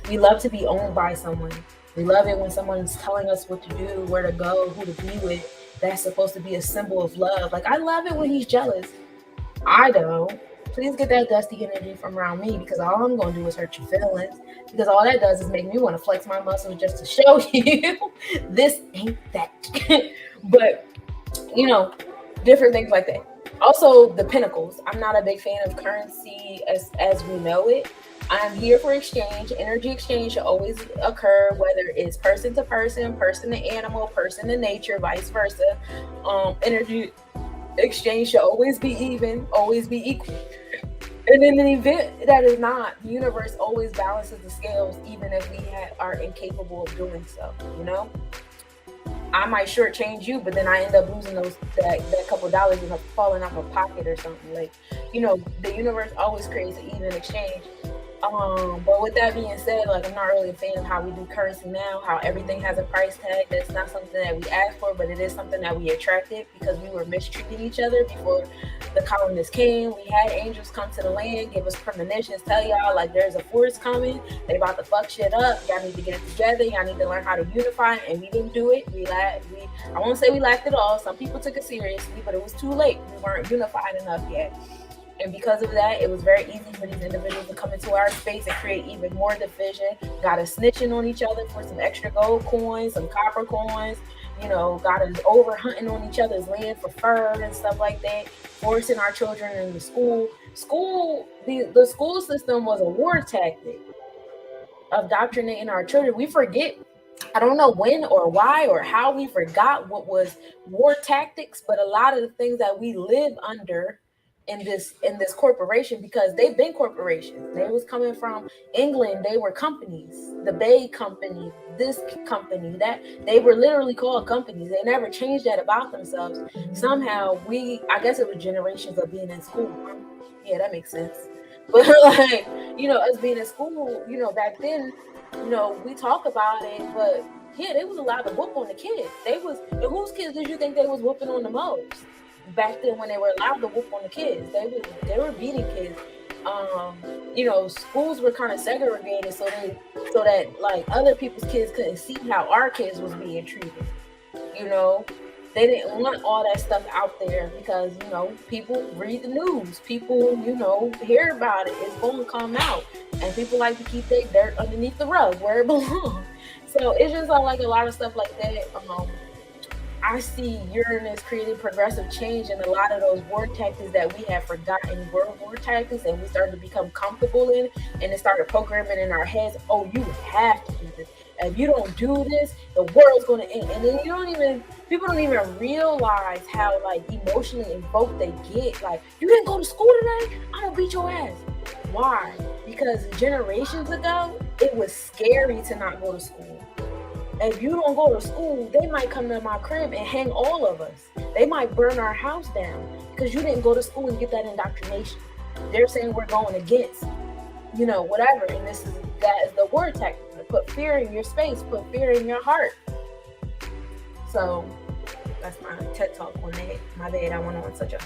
S3: We love to be owned by someone. We love it when someone's telling us what to do, where to go, who to be with. That's supposed to be a symbol of love. Like I love it when he's jealous. I don't. please get that dusty energy from around me, because all I'm going to do is hurt your feelings, because all that does is make me want to flex my muscles just to show you this ain't that. But, you know, different things like that. Also, the pentacles. I'm not a big fan of currency as we know it. I'm here for exchange. Energy exchange should always occur, whether it's person to person, person to animal, person to nature, vice versa. Energy exchange should always be even, always be equal. And in an event that is not, the universe always balances the scales, even if we are incapable of doing so. You know, I might shortchange you, but then I end up losing that couple dollars and falling out my pocket or something. Like, you know, the universe always creates an even exchange. But with that being said, like, I'm not really a fan of how we do currency now, how everything has a price tag. That's not something that we asked for, but it is something that we attracted because we were mistreating each other before the colonists came. We had angels come to the land, give us premonitions, tell y'all, like, there's a force coming. They about to fuck shit up. Y'all need to get it together. Y'all need to learn how to unify. And we didn't do it. I won't say we laughed at all. Some people took it seriously, but it was too late. We weren't unified enough yet. And because of that, it was very easy for these individuals to come into our space and create even more division. Got us snitching on each other for some extra gold coins, some copper coins, you know, got us over hunting on each other's land for fur and stuff like that, forcing our children into school. The school system was a war tactic of indoctrinating our children. We forget, I don't know when or why or how we forgot what was war tactics, but a lot of the things that we live under in this corporation, because they've been corporations. They was coming from England. They were companies, the Bay Company, this company, that. They were literally called companies. They never changed that about themselves. Somehow I guess it was generations of being in school. Yeah, that makes sense. But like, you know, us being in school, you know, back then, you know, we talk about it, but yeah, they was allowed to whoop on the kids. And whose kids did you think they was whooping on the most? Back then, when they were allowed to whoop on the kids, they were beating kids. You know, schools were kind of segregated so that like other people's kids couldn't see how our kids was being treated. You know, they didn't want all that stuff out there because, you know, people read the news, people, you know, hear about it. It's going to come out, and people like to keep their dirt underneath the rug where it belongs. So it's just like a lot of stuff like that. I see Uranus creating progressive change in a lot of those war tactics that we have forgotten were war tactics, and we started to become comfortable in, and it started programming in our heads, oh, you have to do this. If you don't do this, the world's going to end. And then people don't even realize how like emotionally invoked they get. Like, you didn't go to school today? I'm going to beat your ass. Why? Because generations ago, it was scary to not go to school. If you don't go to school, they might come to my crib and hang all of us. They might burn our house down because you didn't go to school and get that indoctrination. They're saying we're going against, you know, whatever. And that is the word tactic. To put fear in your space, put fear in your heart. So that's my TED talk on that. My bad, I went on such a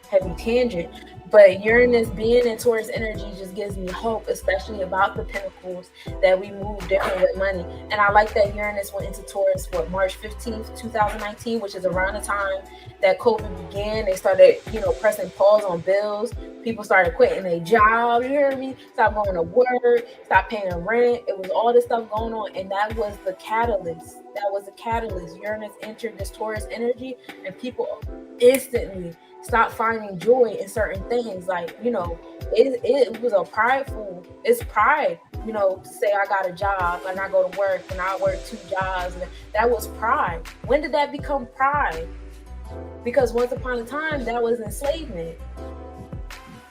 S3: heavy tangent. But Uranus being in Taurus energy just gives me hope, especially about the pentacles, that we move different with money. And I like that Uranus went into Taurus for March 15th, 2019, which is around the time that COVID began. They started, you know, pressing pause on bills. People started quitting their job, you hear me? Stop going to work, stop paying rent. It was all this stuff going on, and that was the catalyst. Uranus entered this Taurus energy, and people instantly stop finding joy in certain things. Like, you know, it was it's pride, you know, to say I got a job and I go to work and I work 2 jobs. And that was pride. When did that become pride? Because once upon a time, that was enslavement.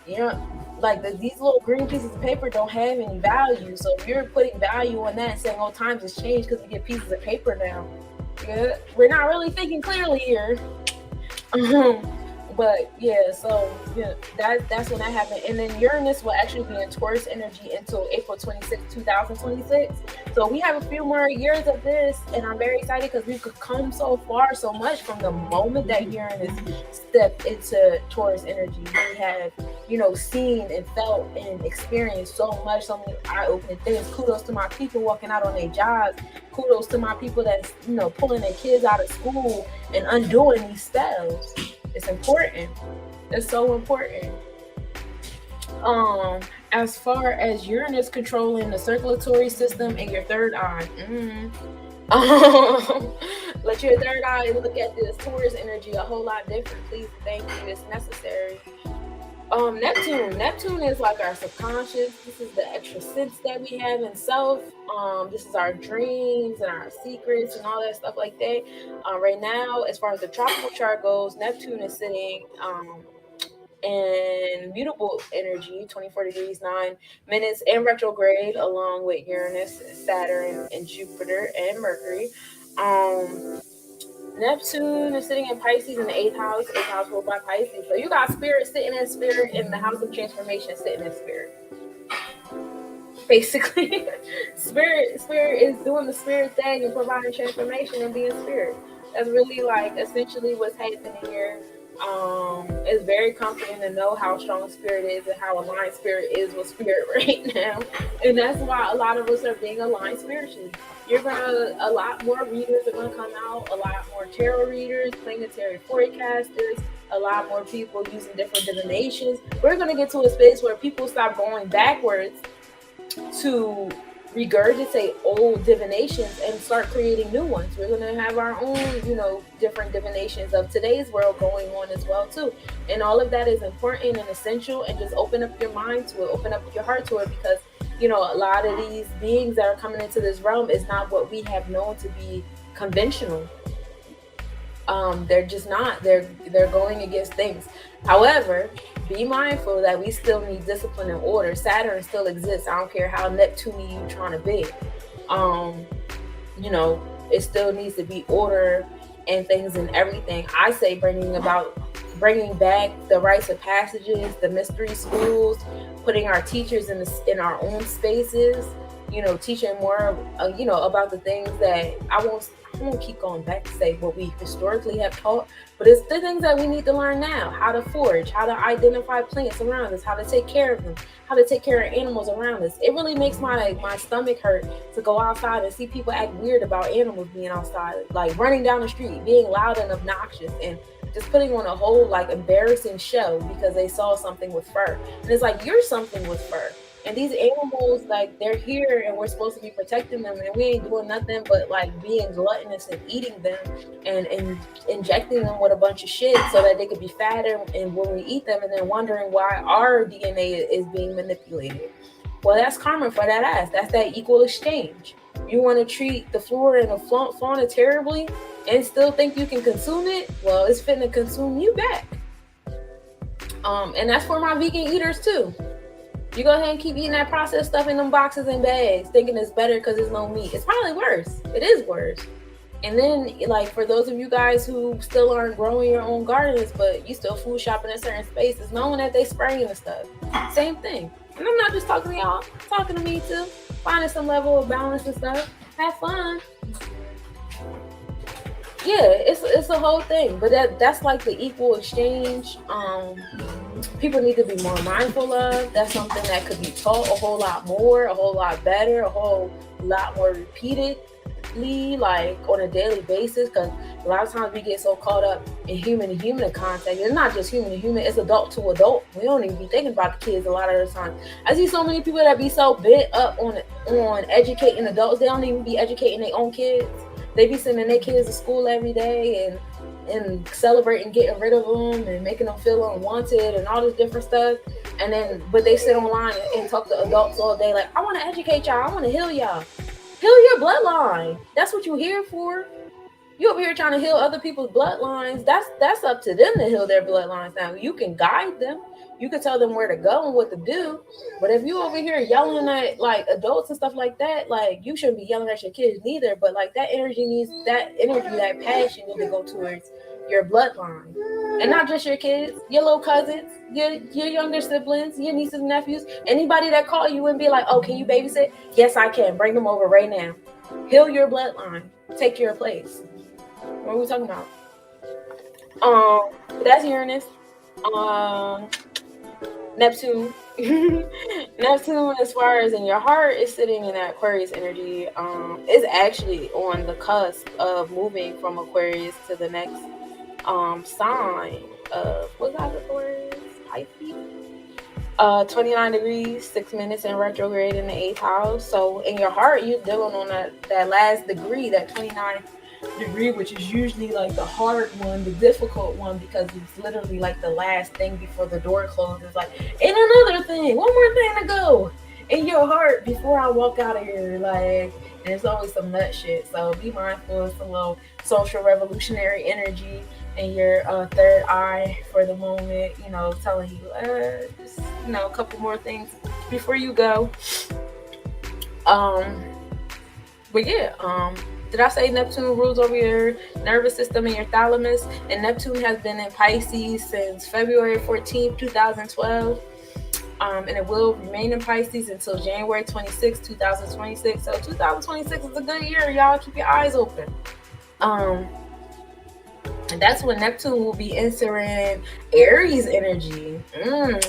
S3: You know, like these little green pieces of paper don't have any value. So if you're putting value on that and saying, oh, times has changed because we get pieces of paper now, yeah, we're not really thinking clearly here. But yeah, so yeah, that's when that happened. And then Uranus will actually be in Taurus energy until April 26, 2026. So we have a few more years of this, and I'm very excited because we could come so far, so much from the moment that Uranus stepped into Taurus energy. We have, you know, seen and felt and experienced so much, so many eye-opening things. Kudos to my people walking out on their jobs. Kudos to my people that's, you know, pulling their kids out of school and undoing these spells. It's important. It's so important. As far as Uranus controlling the circulatory system and your third eye, let your third eye look at this Taurus energy a whole lot different. Please, thank you. It's necessary. Neptune is like our subconscious. This is the extra sense that we have in self. This is our dreams and our secrets and all that stuff like that. Right now, as far as the tropical chart goes, Neptune is sitting in mutable energy, 24 degrees 9 minutes, and retrograde, along with Uranus, Saturn, and Jupiter and Mercury. Neptune is sitting in Pisces in the eighth house ruled by Pisces. So you got spirit sitting in spirit in the house of transformation, sitting in spirit. Basically, spirit is doing the spirit thing and providing transformation and being spirit. That's really like essentially what's happening here. It's very comforting to know how strong spirit is and how aligned spirit is with spirit right now, and that's why a lot of us are being aligned spiritually. A lot more readers are gonna come out, a lot more tarot readers, planetary forecasters, a lot more people using different divinations. We're gonna get to a space where people stop going backwards to regurgitate old divinations and start creating new ones. We're going to have our own, different divinations of today's world going on as well too. And all of that is important and essential, and just open up your mind to it, open up your heart to it, because a lot of these beings that are coming into this realm is not what we have known to be conventional. They're just not. They're going against things. However, be mindful that we still need discipline and order. Saturn still exists. I don't care how Neptune you trying to be. It still needs to be order and things and everything. I say bringing back the rites of passages, the mystery schools, putting our teachers in our own spaces. Teaching more, about the things that I won't keep going back to say what we historically have taught, but it's the things that we need to learn now: how to forage, how to identify plants around us, how to take care of them, how to take care of animals around us. It really makes my stomach hurt to go outside and see people act weird about animals being outside, like running down the street, being loud and obnoxious, and just putting on a whole embarrassing show because they saw something with fur. And it's like, you're something with fur. And these animals, they're here and we're supposed to be protecting them, and we ain't doing nothing but being gluttonous and eating them and injecting them with a bunch of shit so that they could be fatter, and when we eat them, and then wondering why our DNA is being manipulated. Well, that's karma for that ass. That's that equal exchange. You want to treat the flora and the fauna terribly and still think you can consume it? Well, it's finna consume you back. And that's for my vegan eaters too. You go ahead and keep eating that processed stuff in them boxes and bags, thinking it's better because there's no meat. It's probably worse. It is worse. And then, for those of you guys who still aren't growing your own gardens, but you still food shopping in certain spaces, knowing that they spraying the stuff. Same thing. And I'm not just talking to y'all. I'm talking to me too. Finding some level of balance and stuff. Have fun. Yeah, it's a whole thing. But that's the equal exchange. People need to be more mindful of. That's something that could be taught a whole lot more, a whole lot better, a whole lot more repeatedly, on a daily basis. Because a lot of times we get so caught up in human to human contact. It's not just human to human, it's adult to adult. We don't even be thinking about the kids a lot of the time. I see so many people that be so bent up on educating adults, they don't even be educating their own kids. They be sending their kids to school every day and celebrating getting rid of them and making them feel unwanted and all this different stuff. But they sit online and talk to adults all day I want to educate y'all. I want to heal y'all. Heal your bloodline. That's what you're here for. You over here trying to heal other people's bloodlines. That's up to them to heal their bloodlines. Now, you can guide them. You can tell them where to go and what to do. But if you over here yelling at adults and stuff like that, you shouldn't be yelling at your kids neither. But that energy, that passion needs to go towards your bloodline. And not just your kids, your little cousins, your younger siblings, your nieces and nephews. Anybody that call you and be like, oh, can you babysit? Yes, I can. Bring them over right now. Heal your bloodline. Take your place. What are we talking about? That's Uranus. Neptune. Neptune, as far as in your heart, is sitting in that Aquarius energy. Is actually on the cusp of moving from Aquarius to the next sign of, what was that, Aquarius? Pisces? 29 degrees, 6 minutes in retrograde in the 8th house. So in your heart, you're dealing on that last degree, that 29 degree, which is usually like the hard one, the difficult one, because it's literally like the last thing before the door closes. Like, and another thing, one more thing to go in your heart before I walk out of here. Like, and it's always some nut shit. So be mindful of some little social revolutionary energy in your third eye for the moment, telling you just a couple more things before you go. But yeah, did I say Neptune rules over your nervous system and your thalamus? And Neptune has been in Pisces since February 14th, 2012. And it will remain in Pisces until January 26, 2026. So 2026 is a good year, y'all. Keep your eyes open. And that's when Neptune will be entering Aries energy.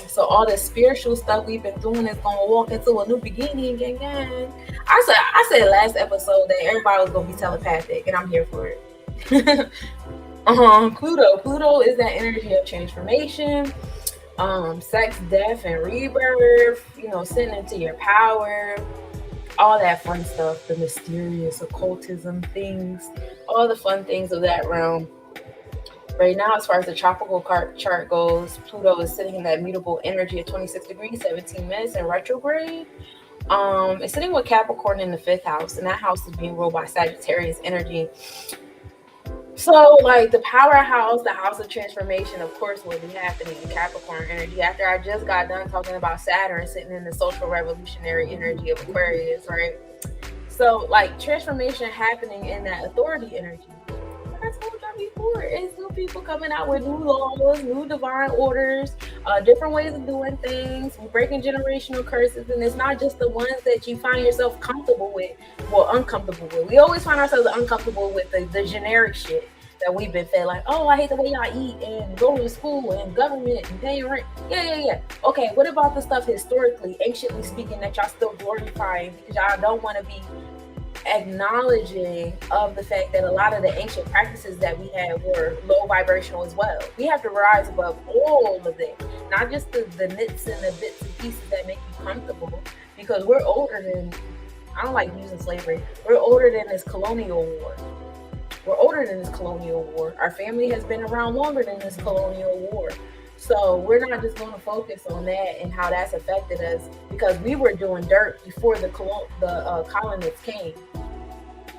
S3: So all the spiritual stuff we've been doing is gonna walk into a new beginning. Gang. I said last episode that everybody was gonna be telepathic, and I'm here for it. Pluto is that energy of transformation, sex, death, and rebirth. Sitting into your power. All that fun stuff, the mysterious occultism things, all the fun things of that realm. Right now, as far as the tropical chart goes, Pluto is sitting in that mutable energy of 26 degrees, 17 minutes in retrograde. It's sitting with Capricorn in the 5th house, and that house is being ruled by Sagittarius energy. So, like, the powerhouse, the house of transformation, of course, will be happening in Capricorn energy. After I just got done talking about Saturn sitting in the social revolutionary energy of Aquarius, right? So, like, transformation happening in that authority energy. I told y'all before, it's new people coming out with new laws, new divine orders, different ways of doing things. We're breaking generational curses, and it's not just the ones that you find yourself comfortable with, uncomfortable with. We always find ourselves uncomfortable with the generic shit that we've been fed, like, oh, I hate the way y'all eat and going to school and government and paying rent. Yeah. Okay, what about the stuff historically, anciently speaking, that y'all still glorifying because y'all don't want to be acknowledging of the fact that a lot of the ancient practices that we had were low vibrational as well. We have to rise above all of it, not just the nits and the bits and pieces that make you comfortable, because we're older than, I don't like using slavery, we're older than this colonial war. Our family has been around longer than this colonial war. So we're not just going to focus on that and how that's affected us, because we were doing dirt before the colonists came.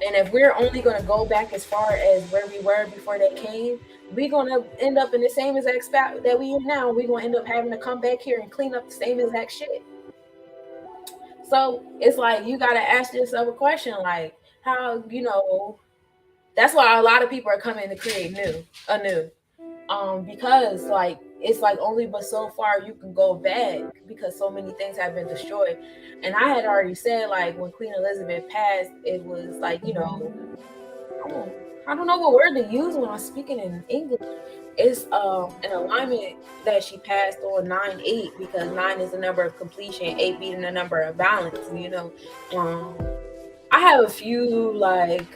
S3: And if we're only going to go back as far as where we were before they came, we're going to end up in the same exact spot that we in now. We're going to end up having to come back here and clean up the same exact shit. So it's like, you got to ask yourself a question, like, how, that's why a lot of people are coming to create anew. Because like, it's like only but so far you can go back, because so many things have been destroyed. And I had already said, like, when Queen Elizabeth passed, it was like, I don't know what word to use when I'm speaking in English. It's an alignment that she passed on 9-8, because 9 is the number of completion, 8 being the number of balance. I have a few like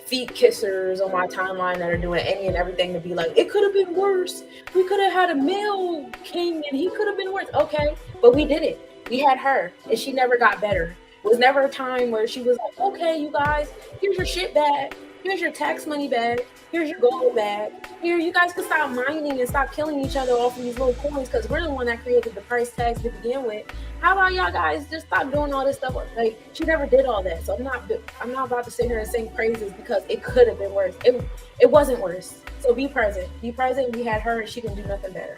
S3: feet kissers on my timeline that are doing any and everything to be like, it could have been worse. We could have had a male king and he could have been worse. Okay, but we did it. We had her, and she never got better. It was never a time where she was like, okay, you guys, here's your shit bag. Here's your tax money bag. Here's your gold bag. Here, you guys can stop mining and stop killing each other off of these little coins, because we're the one that created the price tags to begin with. How about y'all guys just stop doing all this stuff? Like, she never did all that. So I'm not about to sit here and sing praises, because it could have been worse. It wasn't worse. So be present. Be present. We had her, and she can do nothing better.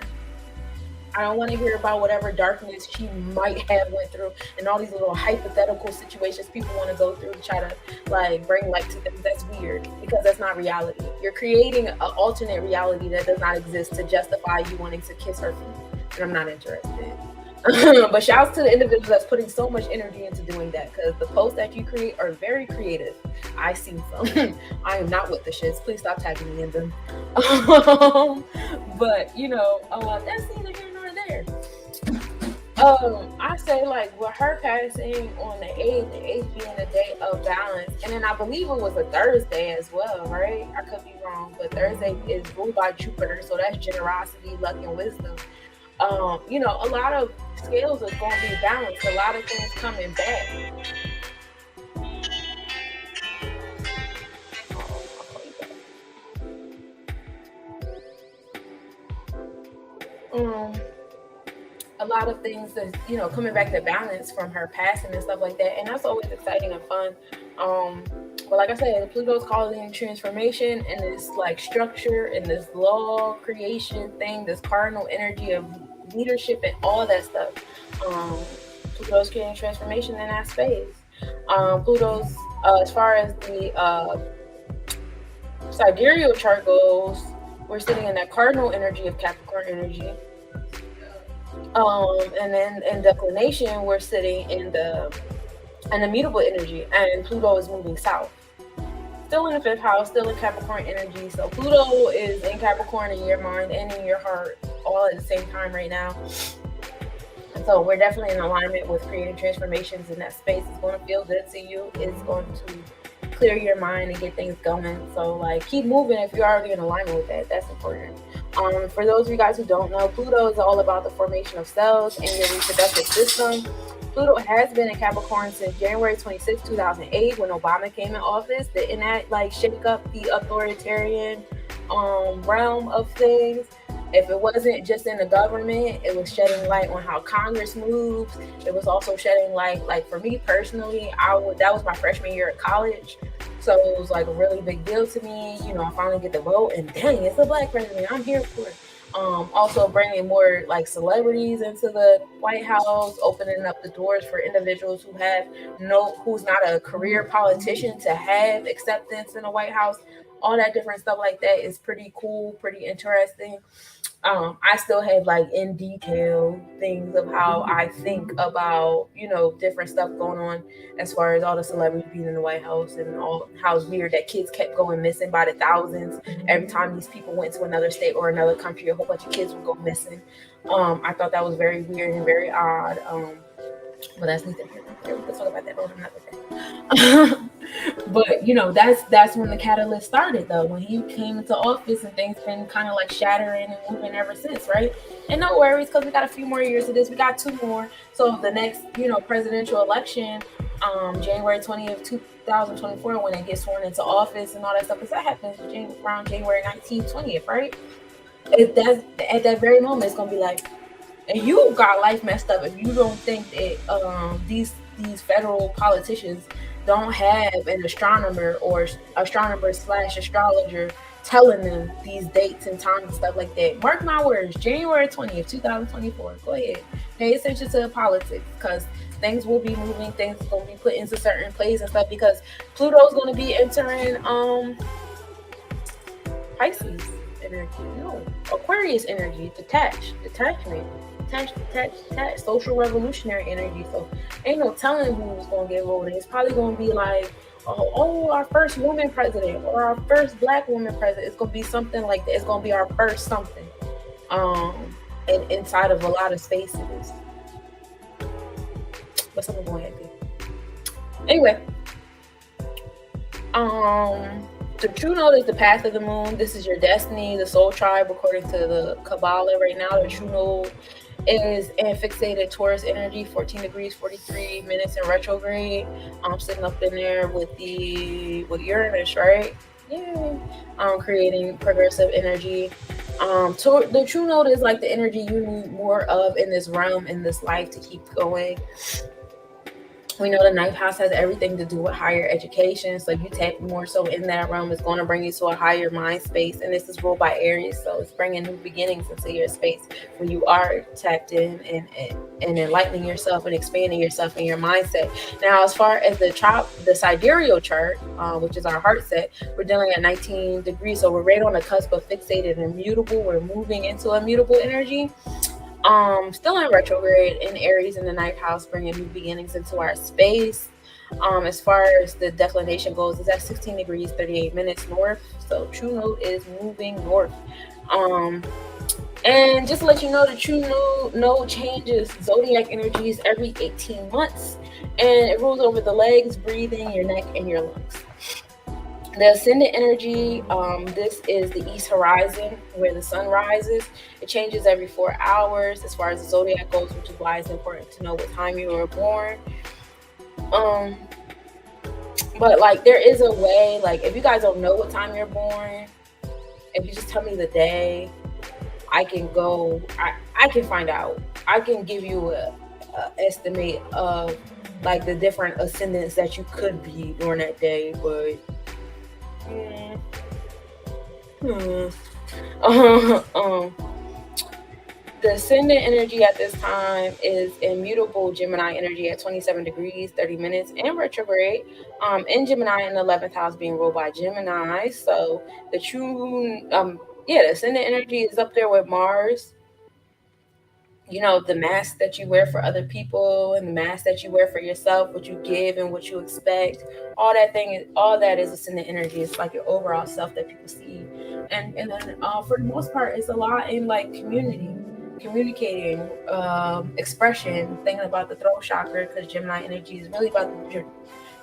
S3: I don't want to hear about whatever darkness she might have went through and all these little hypothetical situations people want to go through to try to like bring light to them. That's weird, because that's not reality. You're creating an alternate reality that does not exist to justify you wanting to kiss her feet, and I'm not interested. But shouts to the individuals that's putting so much energy into doing that, because the posts that you create are very creative. I see some. I am not with the shits. Please stop tagging me in them. But that's neither here nor there. I say, like, with her passing on the 8th being a day of balance, and then I believe it was a Thursday as well, right? I could be wrong, but Thursday is ruled by Jupiter, so that's generosity, luck, and wisdom. a lot of scales is going to be balanced. A lot of things coming back. A lot of things that coming back to balance from her passing and stuff like that, and that's always exciting and fun. But like I said, Pluto's causing transformation and this like structure and this law creation thing, this cardinal energy of leadership and all that stuff. Pluto's creating transformation in that space. Pluto's as far as the sidereal chart goes, we're sitting in that cardinal energy of Capricorn energy. And then in declination, we're sitting in the mutable energy, and Pluto is moving south. Still in the 5th house, still in Capricorn energy. So Pluto is in Capricorn in your mind and in your heart all at the same time right now. And so we're definitely in alignment with creating transformations in that space. It's going to feel good to you. It's going to clear your mind and get things going. So like keep moving if you're already in alignment with that. That's important. For those of you guys who don't know, Pluto is all about the formation of cells and your reproductive system. Pluto has been in Capricorn since January 26, 2008, when Obama came in office. Didn't that like shake up the authoritarian realm of things? If it wasn't just in the government, it was shedding light on how Congress moves. It was also shedding light, like for me personally, that was my freshman year at college. So it was like a really big deal to me. I finally get to vote, and dang, it's a black president. I'm here for it. Also bringing more like celebrities into the White House, opening up the doors for individuals who's not a career politician to have acceptance in the White House. All that different stuff like that is pretty cool, pretty interesting. I still have like in detail things of how I think about, different stuff going on as far as all the celebrities being in the White House and all how it's weird that kids kept going missing by the thousands. Every time these people went to another state or another country, a whole bunch of kids would go missing. I thought that was very weird and very odd. But that's neither here nor there. We can talk about that, but I'm not with that. But that's when the catalyst started, though, when he came into office, and things been kind of like shattering and moving ever since, right? And no worries, because we got a few more years of this. We got 2 more. So the next, presidential election, January 20th, 2024, when they get sworn into office and all that stuff, because that happens around January 19th, 20th, right? At that very moment, it's gonna be like, and you got life messed up if you don't think that these federal politicians don't have an astronomer or astronomer/astrologer telling them these dates and times and stuff like that. Mark my words, January 20th, 2024. Go ahead. Pay attention to the politics, because things will be moving, things are going to be put into certain places and stuff, because Pluto's going to be entering Pisces energy. No, Aquarius energy, detachment, social revolutionary energy. So ain't no telling who's gonna get voted. It's probably gonna be like, our first woman president or our first black woman president. It's gonna be something like that. It's gonna be our first something. And inside of a lot of spaces. But something going to happen. Anyway. The true note is the path of the moon. This is your destiny, the soul tribe, according to the Kabbalah right now. The true note is in fixated Taurus energy, 14 degrees, 43 minutes in retrograde. I'm sitting up in there with Uranus, right? Yeah. Creating progressive energy. The true note is like the energy you need more of in this realm, in this life, to keep going. We know the 9th house has everything to do with higher education. So if you tap more so in that realm, it's going to bring you to a higher mind space. And this is ruled by Aries. So it's bringing new beginnings into your space when you are tapped in and enlightening yourself and expanding yourself and your mindset. Now, as far as the sidereal chart, which is our heart set, we're dealing at 19 degrees. So we're right on the cusp of fixated and mutable. We're moving into immutable energy. Still in retrograde in Aries in the 9th house, bringing new beginnings into our space. As far as the declination goes, it's at 16 degrees, 38 minutes north. So true note is moving north. And just to let you know, the true node changes zodiac energies every 18 months. And it rules over the legs, breathing, your neck, and your lungs. The ascendant energy, this is the east horizon where the sun rises. It changes every 4 hours as far as the zodiac goes, which is why it's important to know what time you were born. Um, but like there is a way, like if you guys don't know what time you're born, if you just tell me the day, I can go. I can find out. I can give you a estimate of like the different ascendants that you could be during that day, but. Mm, hmm. um, the ascendant energy at this time is immutable Gemini energy at 27 degrees, 30 minutes, and retrograde. In Gemini in the 11th house being ruled by Gemini. So the true, the ascendant energy is up there with Mars. You know, the mask that you wear for other people and the mask that you wear for yourself, what you give and what you expect, all that is ascendant energy. It's like your overall self that people see. And then for the most part it's a lot in like communicating, expression, thinking about the throat chakra, because Gemini energy is really about your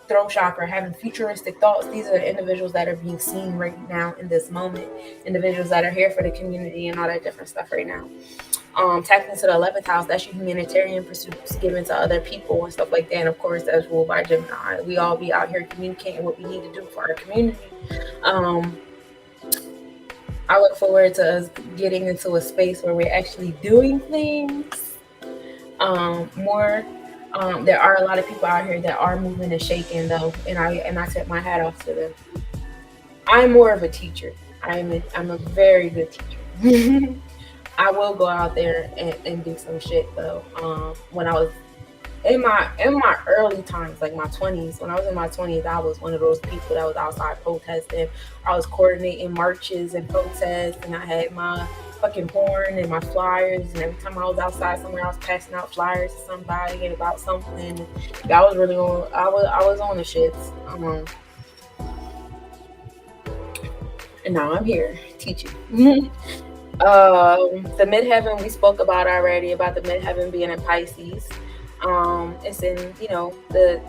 S3: throat chakra, having futuristic thoughts. These are the individuals that are being seen right now in this moment, individuals that are here for the community and all that different stuff right now. Tapping into the 11th house, that's your humanitarian pursuits, giving to other people and stuff like that. And of course, that's ruled by Gemini. We all be out here communicating what we need to do for our community. Um, I look forward to us getting into a space where we're actually doing things more. There are a lot of people out here that are moving and shaking though, and I tip my hat off to them. I'm more of a teacher. I'm a very good teacher. I will go out there and do some shit though. When I was in my early times, like my 20s, when I was in my 20s, I was one of those people that was outside protesting. I was coordinating marches and protests, and I had my fucking horn and my flyers. And every time I was outside somewhere, I was passing out flyers to somebody about something. I was really on. I was on the shits. And now I'm here teaching. The midheaven we spoke about already, about the midheaven being in Pisces. It's in,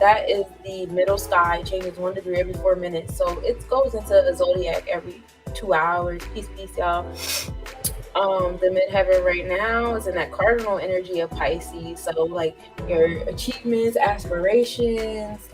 S3: that is the middle sky. It changes 1 degree every 4 minutes, so it goes into a zodiac every 2 hours. Peace, y'all. The midheaven right now is in that cardinal energy of Pisces. So like your achievements, aspirations,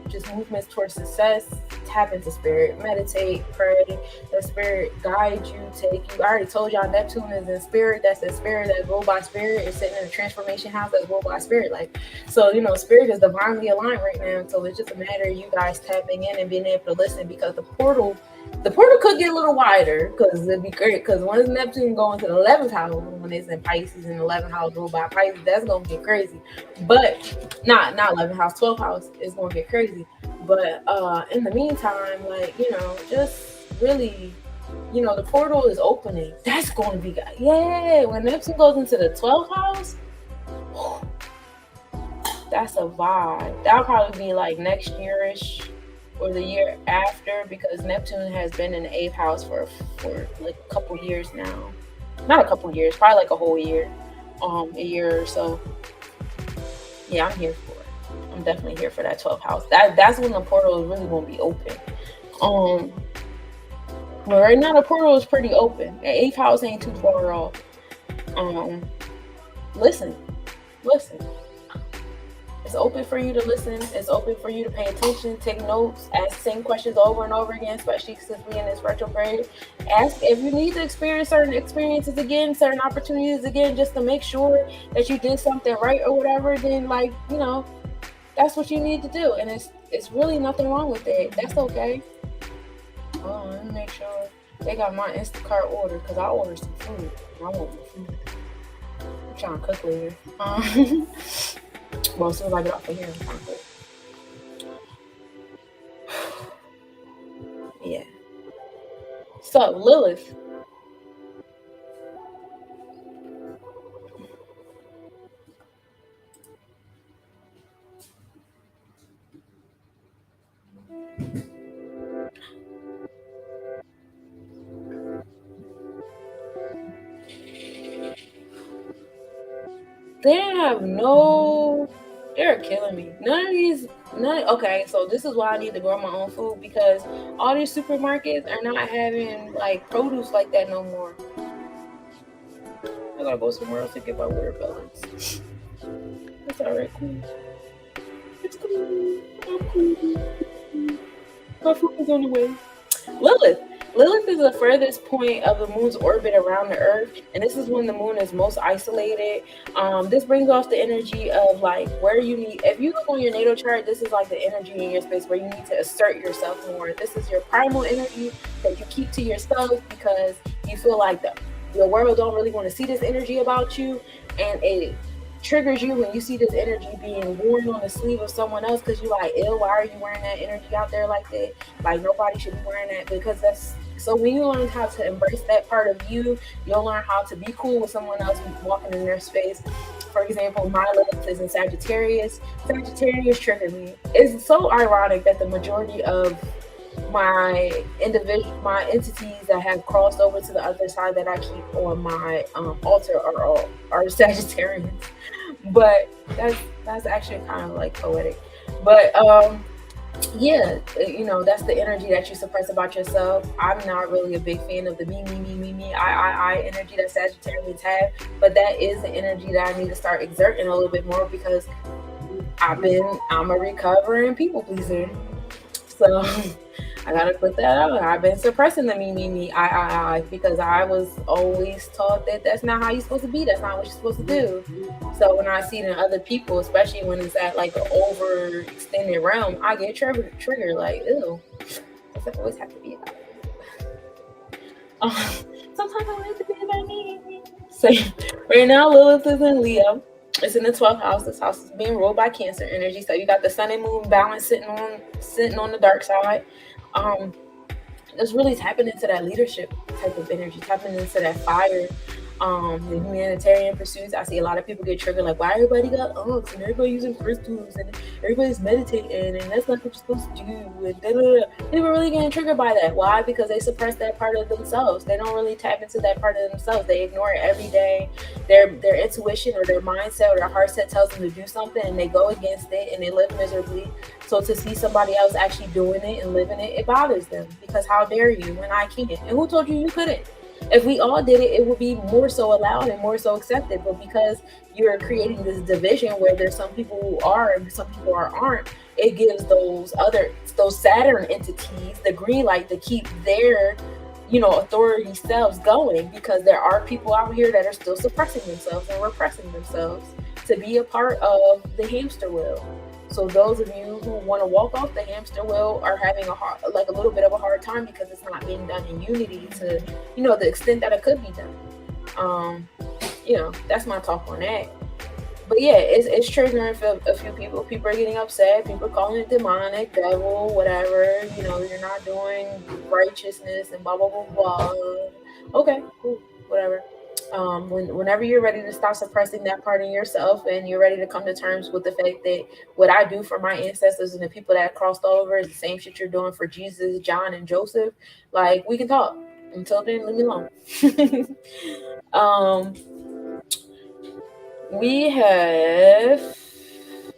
S3: just movements towards success. Tap into spirit, meditate, pray. The spirit guides you, take you. I already told y'all Neptune is in spirit. That's the spirit that's ruled by spirit. It's sitting in the transformation house that's ruled by spirit. Like, so spirit is divinely aligned right now. So it's just a matter of you guys tapping in and being able to listen, because the portal could get a little wider, because it'd be great. Because once Neptune go into the 11th house, when it's in Pisces, and the 11th house ruled by Pisces, that's gonna get crazy. But not 11th house, 12th house is gonna get crazy. But in the meantime, like, just really, the portal is opening. That's going to be good. Yeah, when Neptune goes into the 12th house, that's a vibe. That'll probably be like next yearish or the year after, because Neptune has been in the 8th house for like a couple years now. Not a couple years, probably like a whole year, a year or so. Yeah, I'm here for it. I'm definitely here for that 12th house. That's when the portal is really gonna be open. But right now the portal is pretty open. The 8th house ain't too far off. Listen. It's open for you to listen. It's open for you to pay attention, take notes, ask the same questions over and over again, especially since we're in this retrograde. Ask if you need to experience certain experiences again, certain opportunities again, just to make sure that you did something right or whatever. Then, like, that's what you need to do, and it's really nothing wrong with it. That's okay. Let me make sure they got my Instacart order, because I ordered some food. I want more food. I'm trying to cook later. Well, as soon as I get off of here, I'm trying to cook. Yeah. So, Lilith. They're killing me. None of these Okay, so this is why I need to grow my own food, because all these supermarkets are not having like produce like that no more. I gotta go somewhere else to get my watermelons. It's alright, cool. It's cool. I'm cool. My food is on the way. Lilith. Lilith is the furthest point of the moon's orbit around the Earth, and this is when the moon is most isolated. This brings off the energy of like where you need. If you look on your natal chart, this is like the energy in your space where you need to assert yourself more. This is your primal energy that you keep to yourself because you feel like the world don't really want to see this energy about you, and it triggers you when you see this energy being worn on the sleeve of someone else because you're like, ew, why are you wearing that energy out there like that? Like nobody should be wearing that, because that's so when you learn how to embrace that part of you, you'll learn how to be cool with someone else walking in their space. For example, my Lilith is in Sagittarius. Sagittarius trigger me. It's so ironic that the majority of my entities that have crossed over to the other side that I keep on my altar are Sagittarians, but that's actually kind of like poetic. But yeah, that's the energy that you suppress about yourself. I'm not really a big fan of the me, I energy that Sagittarians have, but that is the energy that I need to start exerting a little bit more because I'm a recovering people pleaser. So I gotta put that out. I've been suppressing the me, I, because I was always taught that that's not how you're supposed to be. That's not what you're supposed to do. So when I see it in other people, especially when it's at like an overextended realm, I get triggered like, ew, does that always have to be about sometimes I like to be about me. So right now, Lilith is in Leo. It's in the 12th house. This house is being ruled by Cancer energy. So you got the sun and moon balance sitting on the dark side. Just really tapping into that leadership type of energy, tapping into that fire. The humanitarian pursuits. I see a lot of people get triggered, like why everybody got unks and everybody using crystals and everybody's meditating and that's not what you're supposed to do. And people really getting triggered by that. Why? Because they suppress that part of themselves. They don't really tap into that part of themselves. They ignore it every day. Their intuition or their mindset or their heart set tells them to do something and they go against it and they live miserably. So to see somebody else actually doing it and living it, it bothers them because how dare you when I can't? And who told you couldn't? If we all did it, it would be more so allowed and more so accepted. But because you're creating this division where there's some people who are and some people aren't, it gives those Saturn entities the green light to keep their, authority selves going, because there are people out here that are still suppressing themselves and repressing themselves to be a part of the hamster wheel. So those of you who want to walk off the hamster wheel are having a little bit of a hard time because it's not being done in unity to, the extent that it could be done. That's my talk on that. But yeah, it's triggering for a few people. People are getting upset. People are calling it demonic, devil, whatever. You're not doing righteousness and blah, blah, blah, blah. Okay, cool, whatever. Whenever you're ready to stop suppressing that part in yourself and you're ready to come to terms with the fact that what I do for my ancestors and the people that crossed over is the same shit you're doing for Jesus, John, and Joseph, like, we can talk. Until then, leave me alone. We have...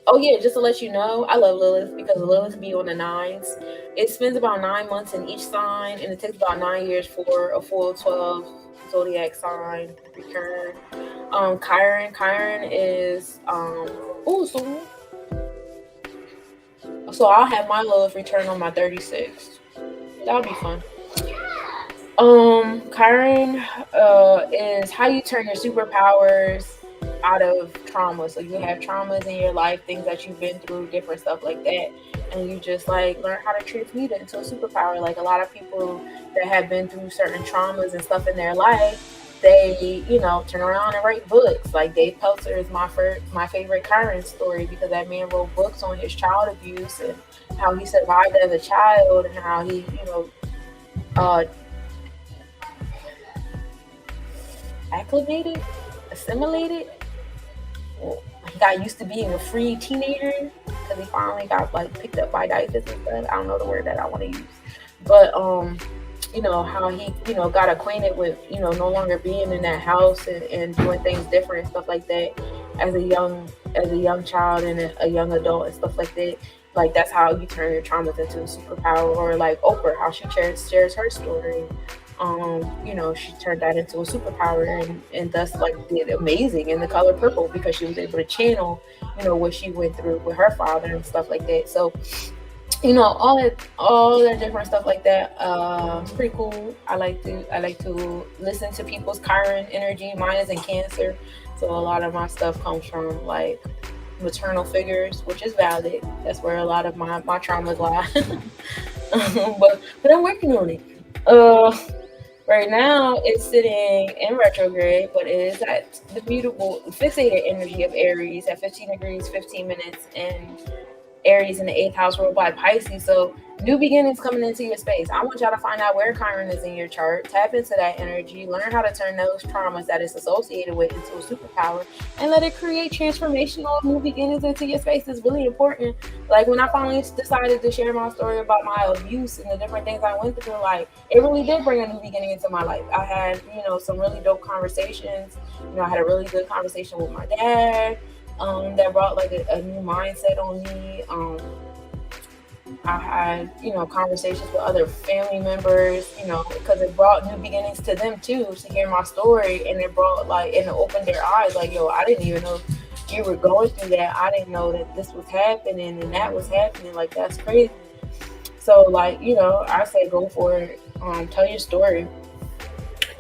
S3: Oh yeah, just to let you know, I love Lilith because Lilith be on the nines. It spends about 9 months in each sign, and it takes about 9 years for a full 12 zodiac sign return. Chiron is so I'll have my Lilith return on my 36th. That'll be fun. Chiron is how you turn your superpowers out of trauma. So you have traumas in your life, things that you've been through, different stuff like that, and you just like learn how to transmute it into a superpower. Like a lot of people that have been through certain traumas and stuff in their life, they turn around and write books. Like Dave Pelzer is my favorite Chiron story because that man wrote books on his child abuse and how he survived as a child and how he assimilated. He got used to being a free teenager because he finally got like picked up by DIFAS and stuff. I don't know the word that I want to use, but how he got acquainted with no longer being in that house and doing things different and stuff like that as a young child and a young adult and stuff like that. Like that's how you turn your traumas into a superpower. Or like Oprah, how she shares her story. You know, she turned that into a superpower and thus like did amazing in The Color Purple because she was able to channel, you know, what she went through with her father and stuff like that. So, you know, all that different stuff like that. It's pretty cool. I like to listen to people's Chiron energy. Mine is in Cancer, so a lot of my stuff comes from like maternal figures, which is valid. That's where a lot of my traumas lie. but I'm working on it. Right now it's sitting in retrograde, but it is at the beautiful fixated energy of Aries at 15 degrees 15 minutes, and Aries in the 8th house ruled by Pisces. So new beginnings coming into your space. I want y'all to find out where Chiron is in your chart, tap into that energy, learn how to turn those traumas that it's associated with into a superpower, and let it create transformational new beginnings into your space. It's really important. Like when I finally decided to share my story about my abuse and the different things I went through, like it really did bring a new beginning into my life. I had, you know, some really dope conversations. You know, I had a really good conversation with my dad. That brought like a new mindset on me. I had, you know, conversations with other family members, you know, because it brought new beginnings to them too, to hear my story, and it brought like, and it opened their eyes, like, yo, I didn't even know you were going through that. I didn't know that this was happening and that was happening. Like, that's crazy. So, like, you know, I say go for it. Tell your story.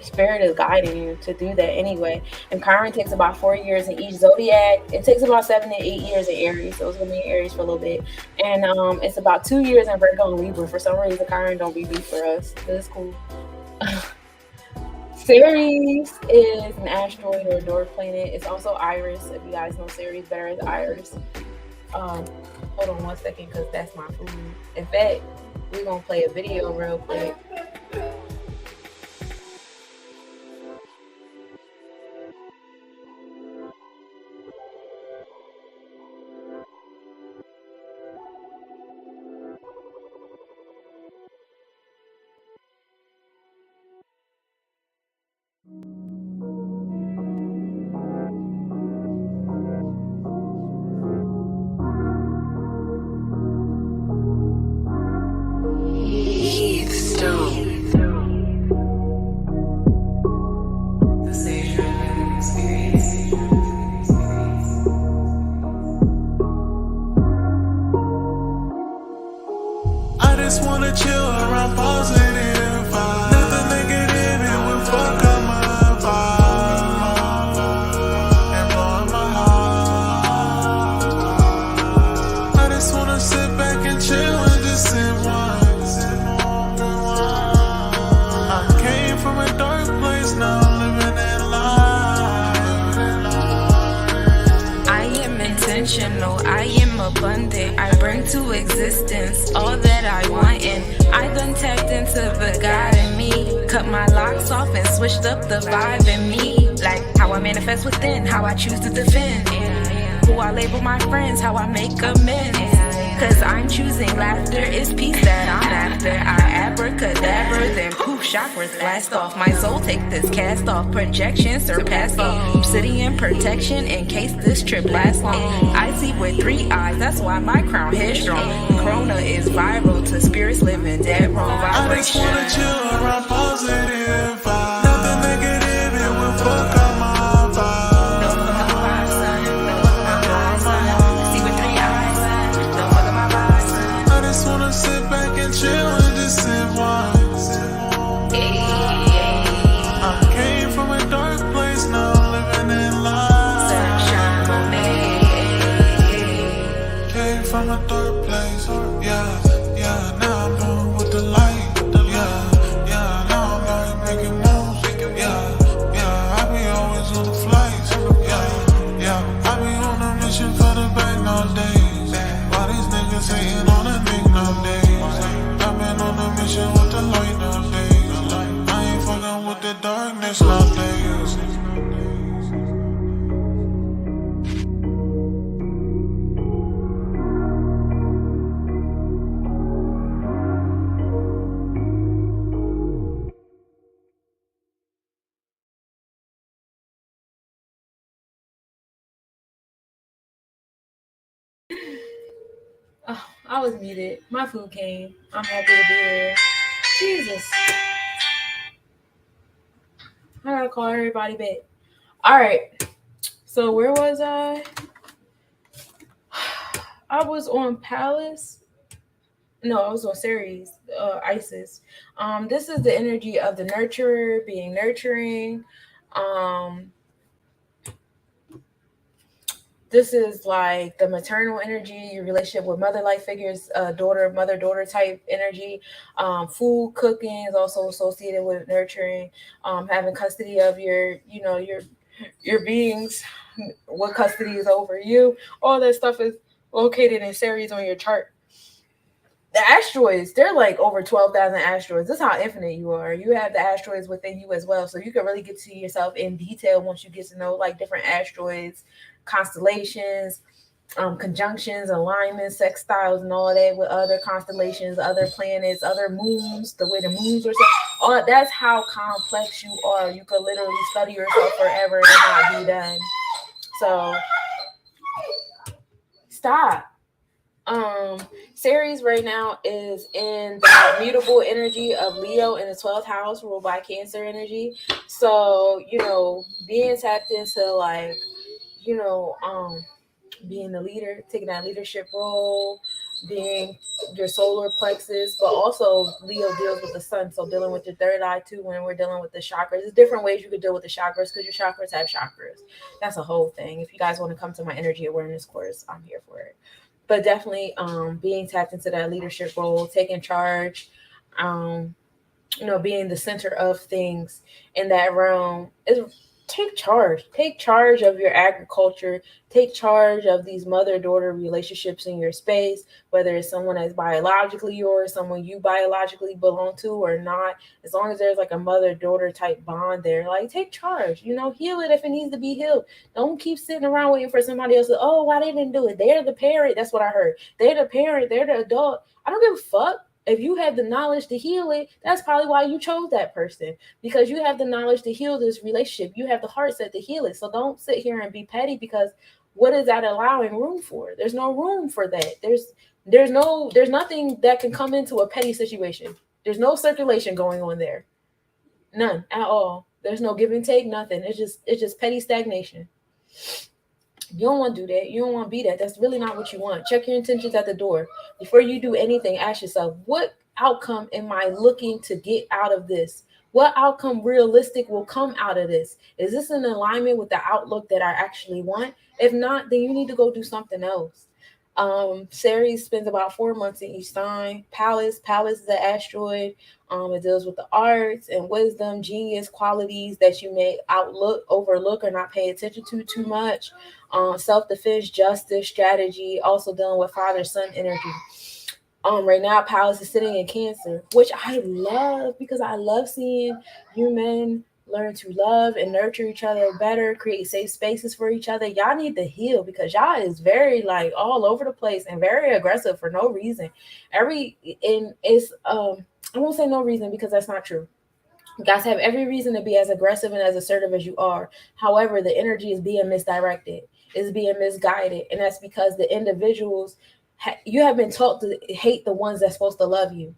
S3: Spirit is guiding you to do that anyway. And Chiron takes about 4 years in each zodiac. It takes about 7 to 8 years in Aries, so it's gonna be in Aries for a little bit. And it's about 2 years in Virgo and Libra. For some reason, Chiron don't be beat for us. That's cool. Ceres is an asteroid or a dwarf planet. It's also Iris. If you guys know Ceres better as Iris. Hold on 1 second, because that's my food. In fact, we're gonna play a video real quick.
S4: I am abundant. I bring to existence all that I want, and I done tapped into the God in me. Cut my locks off and switched up the vibe in me. Like how I manifest within, how I choose to defend. Who I label my friends, how I make amends. Cause I'm choosing laughter, is peace that I'm after. I abracadabra, then poof, chakras blast off. My soul take this cast off, projection surpass obsidian protection in case this trip lasts long. I see with 3 eyes, that's why my crown headstrong. Corona is viral to spirits living dead wrong vibration. I just wanna chill around positive vibes. Nothing negative, it will fuck up my vibe. Sit back and chill and just sip wine. I came from a dark place, now I'm living in light. Came from a dark place, yeah, now I'm doing with the light, yeah.
S3: I was muted. My food came. I'm happy to be here. Jesus. I gotta call everybody back. All right. So where was I? I was on Palace. No, I was on Ceres, Isis. This is the energy of the nurturer being nurturing. Um, this is like the maternal energy, your relationship with mother-like figures, daughter, mother-daughter type energy. Food cooking is also associated with nurturing. Having custody of your beings, what custody is over you. All that stuff is located in series on your chart. The asteroids, they're like over 12,000 asteroids. This is how infinite you are. You have the asteroids within you as well. So you can really get to yourself in detail once you get to know like different asteroids, constellations, conjunctions, alignments, sextiles, and all that with other constellations, other planets, other moons, the way the moons are. All that's how complex you are. You could literally study yourself forever and not be done. So stop. Um, Ceres right now is in the mutable energy of Leo in the 12th house, ruled by Cancer energy. So, being tapped into like, you know, um, being the leader, taking that leadership role, being your solar plexus, but also Leo deals with the sun, so dealing with your third eye too when we're dealing with the chakras. There's different ways you could deal with the chakras because your chakras have chakras. That's a whole thing. If you guys want to come to my energy awareness course, I'm here for it. But definitely being tapped into that leadership role, taking charge, um, being the center of things in that realm is take charge. Take charge of your agriculture. Take charge of these mother-daughter relationships in your space, whether it's someone that's biologically yours, someone you biologically belong to or not. As long as there's like a mother-daughter type bond there, like take charge. Heal it if it needs to be healed. Don't keep sitting around waiting for somebody else to, oh, why they didn't do it? They're the parent. That's what I heard. They're the parent. They're the adult. I don't give a fuck. If you have the knowledge to heal it, that's probably why you chose that person, because you have the knowledge to heal this relationship. You have the heart set to heal it. So don't sit here and be petty, because what is that allowing room for? There's no room for that. There's nothing that can come into a petty situation. There's no circulation going on there. None at all. There's no give and take, nothing. It's just petty stagnation. You don't want to do that. You don't want to be that. That's really not what you want. Check your intentions at the door. Before you do anything, ask yourself, what outcome am I looking to get out of this? What outcome realistic will come out of this? Is this in alignment with the outlook that I actually want? If not, then you need to go do something else. Ceres spends about 4 months in each sign. Pallas is an asteroid. It deals with the arts and wisdom, genius qualities that you may overlook, or not pay attention to too much. Self-defense, justice, strategy, also dealing with father-son energy. Right now, Pallas is sitting in Cancer, which I love because I love seeing human learn to love and nurture each other better, create safe spaces for each other. Y'all need to heal because y'all is very like all over the place and very aggressive for no reason. I won't say no reason because that's not true. You guys have every reason to be as aggressive and as assertive as you are. However, the energy is being misdirected, is being misguided, and that's because the individuals you have been taught to hate the ones that's supposed to love you.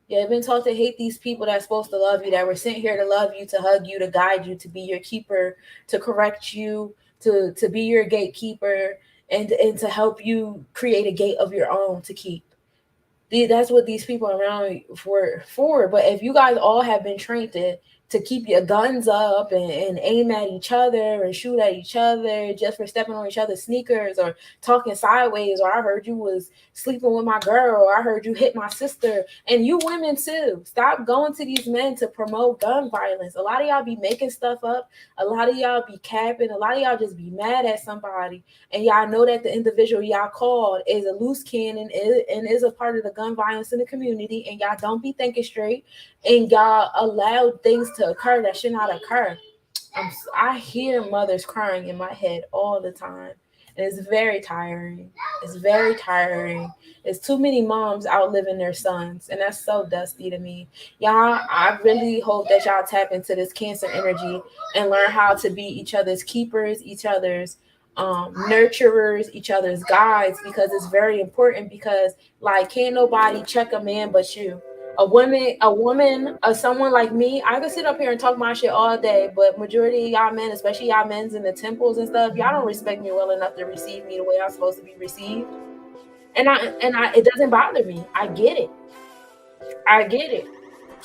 S3: You have been taught to hate these people that's supposed to love you, that were sent here to love you, to hug you, to guide you, to be your keeper, to correct you, to be your gatekeeper, and to help you create a gate of your own to keep. That's what these people around for. But if you guys all have been trained to keep your guns up and aim at each other and shoot at each other just for stepping on each other's sneakers or talking sideways, or I heard you was sleeping with my girl, or I heard you hit my sister, and you women too, stop going to these men to promote gun violence. A lot of y'all be making stuff up. A lot of y'all be capping. A lot of y'all just be mad at somebody, and y'all know that the individual y'all called is a loose cannon and is a part of the gun violence in the community, and y'all don't be thinking straight, and y'all allow things to occur that should not occur. I hear mothers crying in my head all the time, and it's very tiring. It's very tiring. It's too many moms outliving their sons, and that's so dusty to me. Y'all, I really hope that y'all tap into this Cancer energy and learn how to be each other's keepers, each other's nurturers, each other's guides, because it's very important. Because like, can't nobody check a man but you. A woman, someone like me, I can sit up here and talk my shit all day, but majority of y'all men, especially y'all men's in the temples and stuff, y'all don't respect me well enough to receive me the way I'm supposed to be received. And it doesn't bother me. I get it.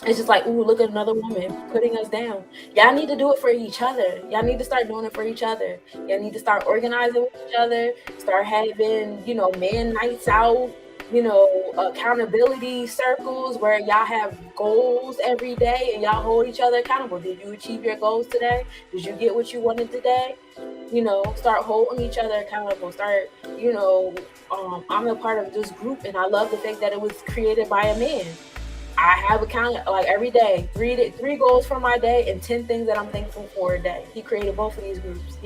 S3: It's just like, ooh, look at another woman putting us down. Y'all need to do it for each other. Y'all need to start doing it for each other. Y'all need to start organizing with each other. Start having, man nights out, accountability circles where y'all have goals every day and y'all hold each other accountable. Did you achieve your goals today? Did you get what you wanted today? Start holding each other accountable. Start, I'm a part of this group, and I love the fact that it was created by a man. I have like every day, three goals for my day and 10 things that I'm thankful for a day. He created both of these groups.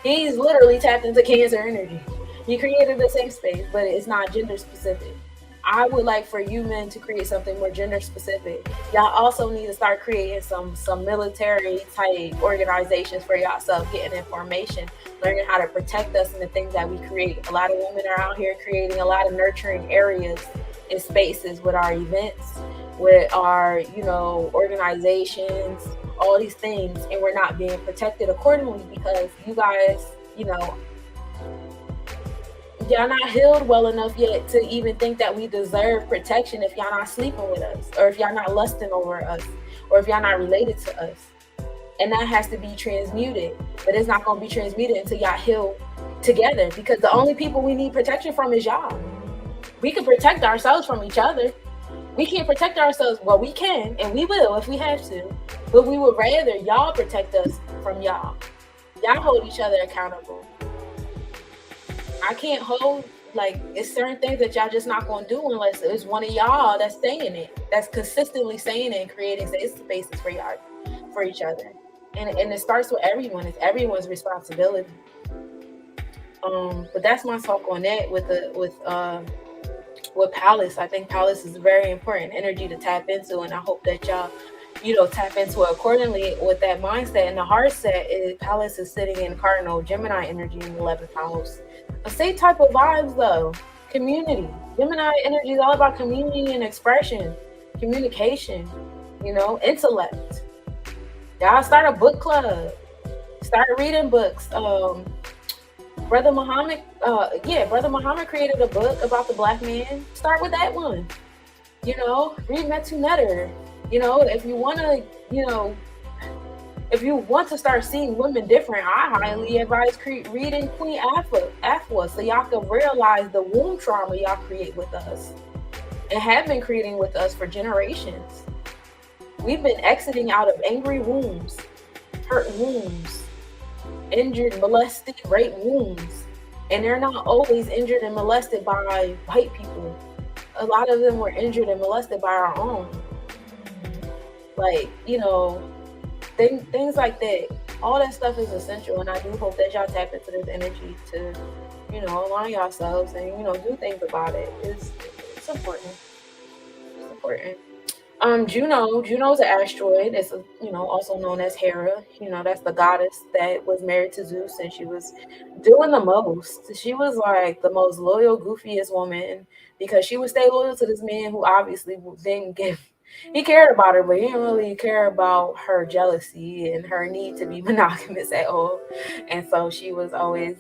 S3: He's literally tapped into Cancer energy. He created the safe space, but it's not gender specific. I would like for you men to create something more gender specific. Y'all also need to start creating some military type organizations for yourself, getting information, learning how to protect us and the things that we create. A lot of women are out here creating a lot of nurturing areas and spaces with our events, with our, organizations, all these things, and we're not being protected accordingly because you guys, y'all not healed well enough yet to even think that we deserve protection if y'all not sleeping with us, or if y'all not lusting over us, or if y'all not related to us. And that has to be transmuted, but it's not going to be transmuted until y'all heal together, because the only people we need protection from is y'all. We can protect ourselves from each other. We can't protect ourselves. Well, we can, and we will if we have to, but we would rather y'all protect us from y'all. Y'all hold each other accountable. I can't hold, it's certain things that y'all just not going to do unless it's one of y'all that's saying it, that's consistently saying it and creating safe spaces for y'all, for each other. And it starts with everyone. It's everyone's responsibility. But that's my talk on that with Palace. I think Palace is a very important energy to tap into, and I hope that y'all, tap into it accordingly with that mindset. And the heart set is Palace is sitting in Cardinal Gemini energy in the 11th house. A same type of vibes though. Community. Gemini energy is all about community and expression, communication, intellect. Y'all start a book club. Start reading books. Brother Muhammad created a book about the black man. Start with that one. Read Neptune. If you want to start seeing women different, I highly advise reading Queen Afua, so y'all can realize the womb trauma y'all create with us and have been creating with us for generations. We've been exiting out of angry wombs, hurt wombs, injured, molested, raped wombs, and they're not always injured and molested by white people. A lot of them were injured and molested by our own. Things like that. All that stuff is essential, and I do hope that y'all tap into this energy to, align yourselves and, do things about it. It's important. It's important. Juno's an asteroid. It's also known as Hera. That's the goddess that was married to Zeus, and she was doing the most. She was like the most loyal, goofiest woman, because she would stay loyal to this man who obviously didn't give. He cared about her, but he didn't really care about her jealousy and her need to be monogamous at all. And so she was always,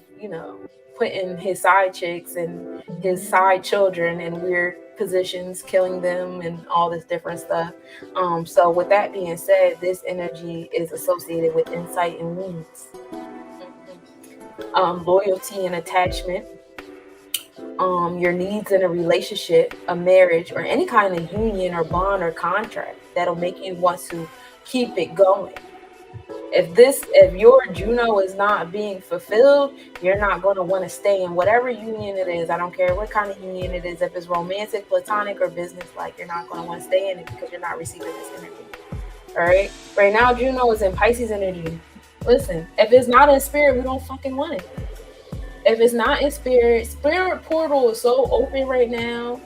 S3: putting his side chicks and his side children in weird positions, killing them and all this different stuff. So with that being said, this energy is associated with insight and wounds, loyalty and attachment, your needs in a relationship, a marriage, or any kind of union or bond or contract that'll make you want to keep it going. If your Juno is not being fulfilled, you're not going to want to stay in whatever union it is. I don't care what kind of union it is. If it's romantic, platonic, or business-like, you're not going to want to stay in it because you're not receiving this energy. All right. Right now, Juno is in Pisces energy. Listen, if it's not in spirit, we don't fucking want it. If it's not in spirit portal is so open right now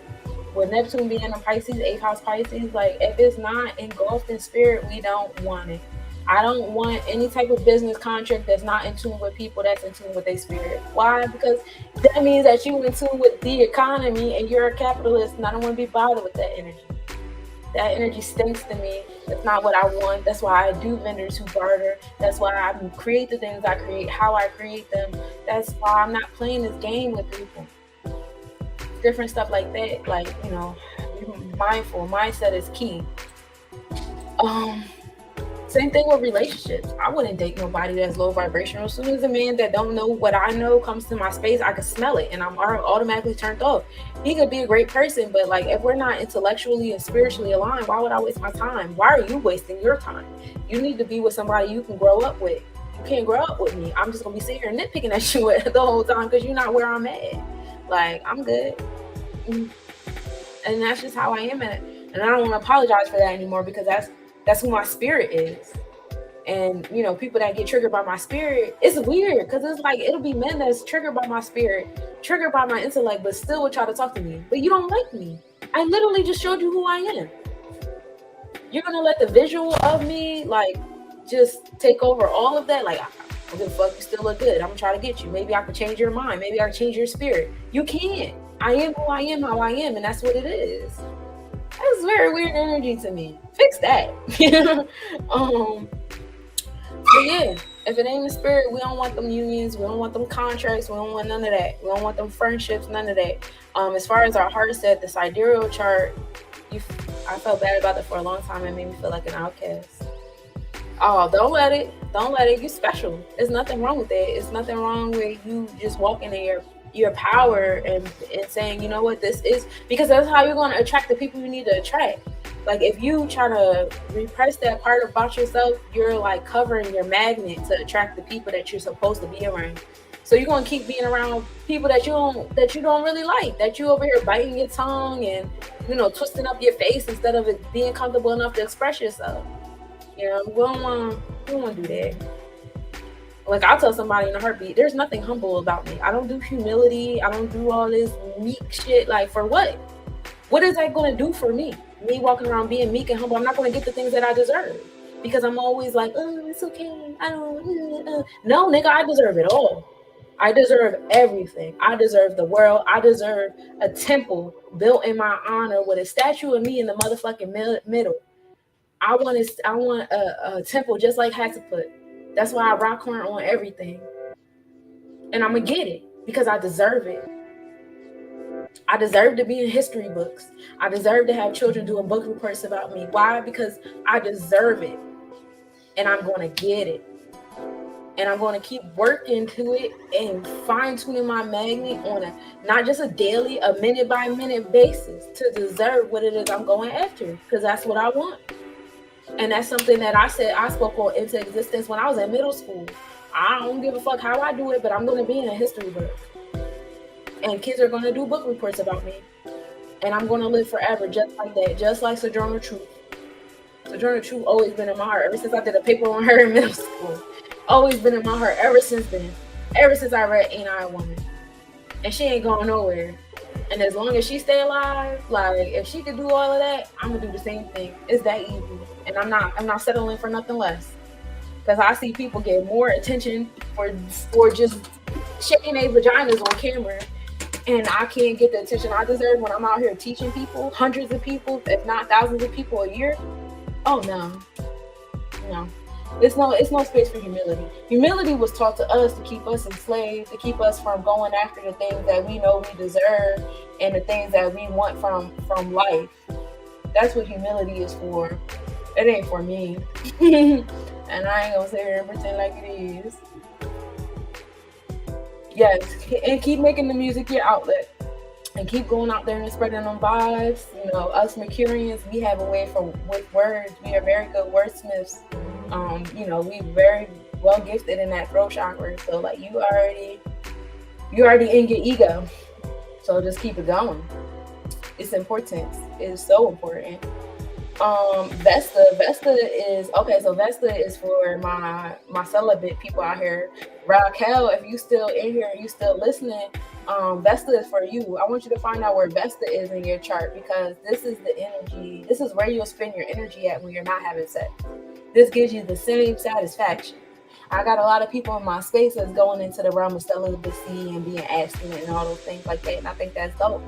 S3: with Neptune being in Pisces, 8th house Pisces. Like, if it's not engulfed in spirit, we don't want it. I don't want any type of business contract that's not in tune with people that's in tune with their spirit. Why? Because that means that you're in tune with the economy and you're a capitalist, and I don't want to be bothered with that energy. That energy stinks to me. That's not what I want. That's why I do vendors who barter. That's why I create the things I create, how I create them. That's why I'm not playing this game with people. Different stuff like that. Like, you know, mindful. Mindset is key. Same thing with relationships. I wouldn't date nobody that's low vibrational. As soon as a man that don't know what I know comes to my space, I can smell it and I'm automatically turned off. He could be a great person, but like if we're not intellectually and spiritually aligned, why would I waste my time? Why are you wasting your time? You need to be with somebody you can grow up with. You can't grow up with me. I'm just gonna be sitting here nitpicking at you the whole time because you're not where I'm at. Like, I'm good. And that's just how I am at it. And I don't want to apologize for that anymore because that's who my spirit is. And, you know, people that get triggered by my spirit, it's weird because it's like it'll be men that's triggered by my spirit, triggered by my intellect, but still would try to talk to me. But you don't like me. I literally just showed you who I am. You're going to let the visual of me, like, just take over all of that? Like, I don't give a fuck, you still look good. I'm going to try to get you. Maybe I can change your mind. Maybe I can change your spirit. You can't. I am who I am, how I am, and that's what it is. That's very weird energy to me. Fix that. But yeah, if it ain't the spirit, we don't want them unions, we don't want them contracts, we don't want none of that. We don't want them friendships, none of that. As far as our heart set, the sidereal chart, I felt bad about it for a long time. It made me feel like an outcast. Oh, don't let it. You're special. There's nothing wrong with it. It's nothing wrong with you just walking in your power and saying, you know what, this is, because that's how you're going to attract the people you need to attract. Like, if you try to repress that part about yourself, you're like covering your magnet to attract the people that you're supposed to be around. So you're going to keep being around people that you don't really like, that you over here biting your tongue and, you know, twisting up your face instead of it being comfortable enough to express yourself. You know, we don't want to do that. Like, I'll tell somebody in a heartbeat, there's nothing humble about me. I don't do humility. I don't do all this meek shit. Like, for what? What is that going to do for me? Me walking around being meek and humble, I'm not going to get the things that I deserve. Because I'm always like, oh, it's okay. I don't. No, nigga, I deserve it all. I deserve everything. I deserve the world. I deserve a temple built in my honor with a statue of me in the motherfucking middle. I want a temple just like Hatshepsut. That's why I rock horn on everything. And I'm going to get it because I deserve it. I deserve to be in history books. I deserve to have children doing book reports about me. Why? Because I deserve it. And I'm going to get it. And I'm going to keep working to it and fine-tuning my magnet on not just a daily, a minute-by-minute basis to deserve what it is I'm going after. Because that's what I want. And that's something that I spoke on into existence when I was in middle school. I don't give a fuck how I do it, but I'm going to be in a history book. And kids are going to do book reports about me. And I'm going to live forever just like that, just like Sojourner Truth. Sojourner Truth always been in my heart ever since I did a paper on her in middle school. Always been in my heart ever since then. Ever since I read Ain't I a Woman. And she ain't going nowhere. And as long as she stay alive, like, if she could do all of that, I'm going to do the same thing. It's that easy. And I'm not settling for nothing less. Because I see people get more attention for just shaking their vaginas on camera. And I can't get the attention I deserve when I'm out here teaching people, hundreds of people, if not thousands of people a year. Oh, no. It's no space for humility. Humility was taught to us to keep us enslaved, to keep us from going after the things that we know we deserve and the things that we want from life. That's what humility is for. It ain't for me. And I ain't gonna sit here and pretend like it is. Yes, and keep making the music your outlet. And keep going out there and spreading them vibes. You know, us Mercurians, we have a way with words. We are very good wordsmiths. You know, we very well gifted in that throat chakra. So like you already in your ego. So just keep it going. It's important. It's so important. Vesta is okay. So Vesta is for my celibate people out here. Raquel, if you still in here and you still listening, Vesta is for you. I want you to find out where Vesta is in your chart because this is the energy. This is where you'll spend your energy at when you're not having sex. this gives you the same satisfaction. I got a lot of people in my space that's going into the realm of celibacy and being abstinent and all those things like that, and I think that's dope.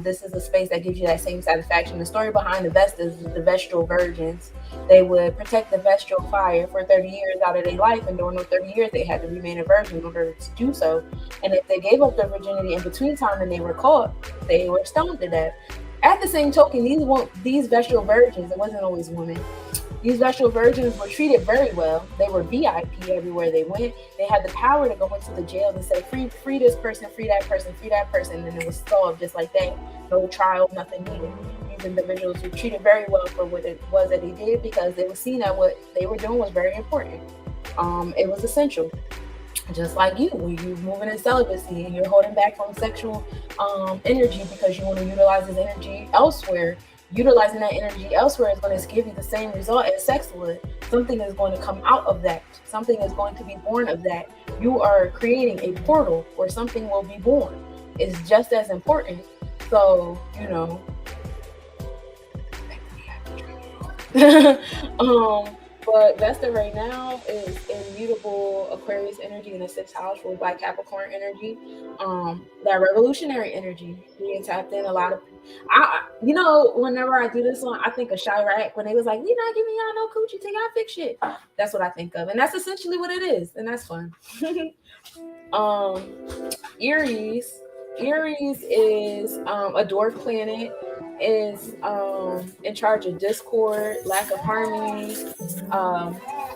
S3: This is a space that gives you that same satisfaction. The story behind the Vestas is the Vestal virgins. They would protect the Vestal fire for 30 years out of their life, and during those 30 years, they had to remain a virgin in order to do so. And if they gave up their virginity in between time and they were caught, they were stoned to death. At the same token, these Vestal virgins, it wasn't always women, these Vestal virgins were treated very well. They were VIP everywhere they went. They had the power to go into the jail and say, free this person, free that person, free that person. And it was solved just like that. No trial, nothing needed. These individuals were treated very well for what it was that they did, because they were seen that what they were doing was very important. It was essential. Just like you, when you're moving in celibacy and you're holding back from sexual energy because you want to utilize this energy elsewhere. Utilizing that energy elsewhere is going to give you the same result as sex would. Something is going to come out of that. Something is going to be born of that. You are creating a portal where something will be born. It's just as important. So, but Vesta right now is immutable Aquarius energy in the 6th house, ruled by Capricorn energy. That revolutionary energy being tapped in. A lot of whenever I do this one, I think of Chirac when they was like, "We not giving y'all no coochie till y'all fix shit." That's what I think of, and that's essentially what it is, and that's fun. Aries is a dwarf planet. Is in charge of discord, lack of harmony.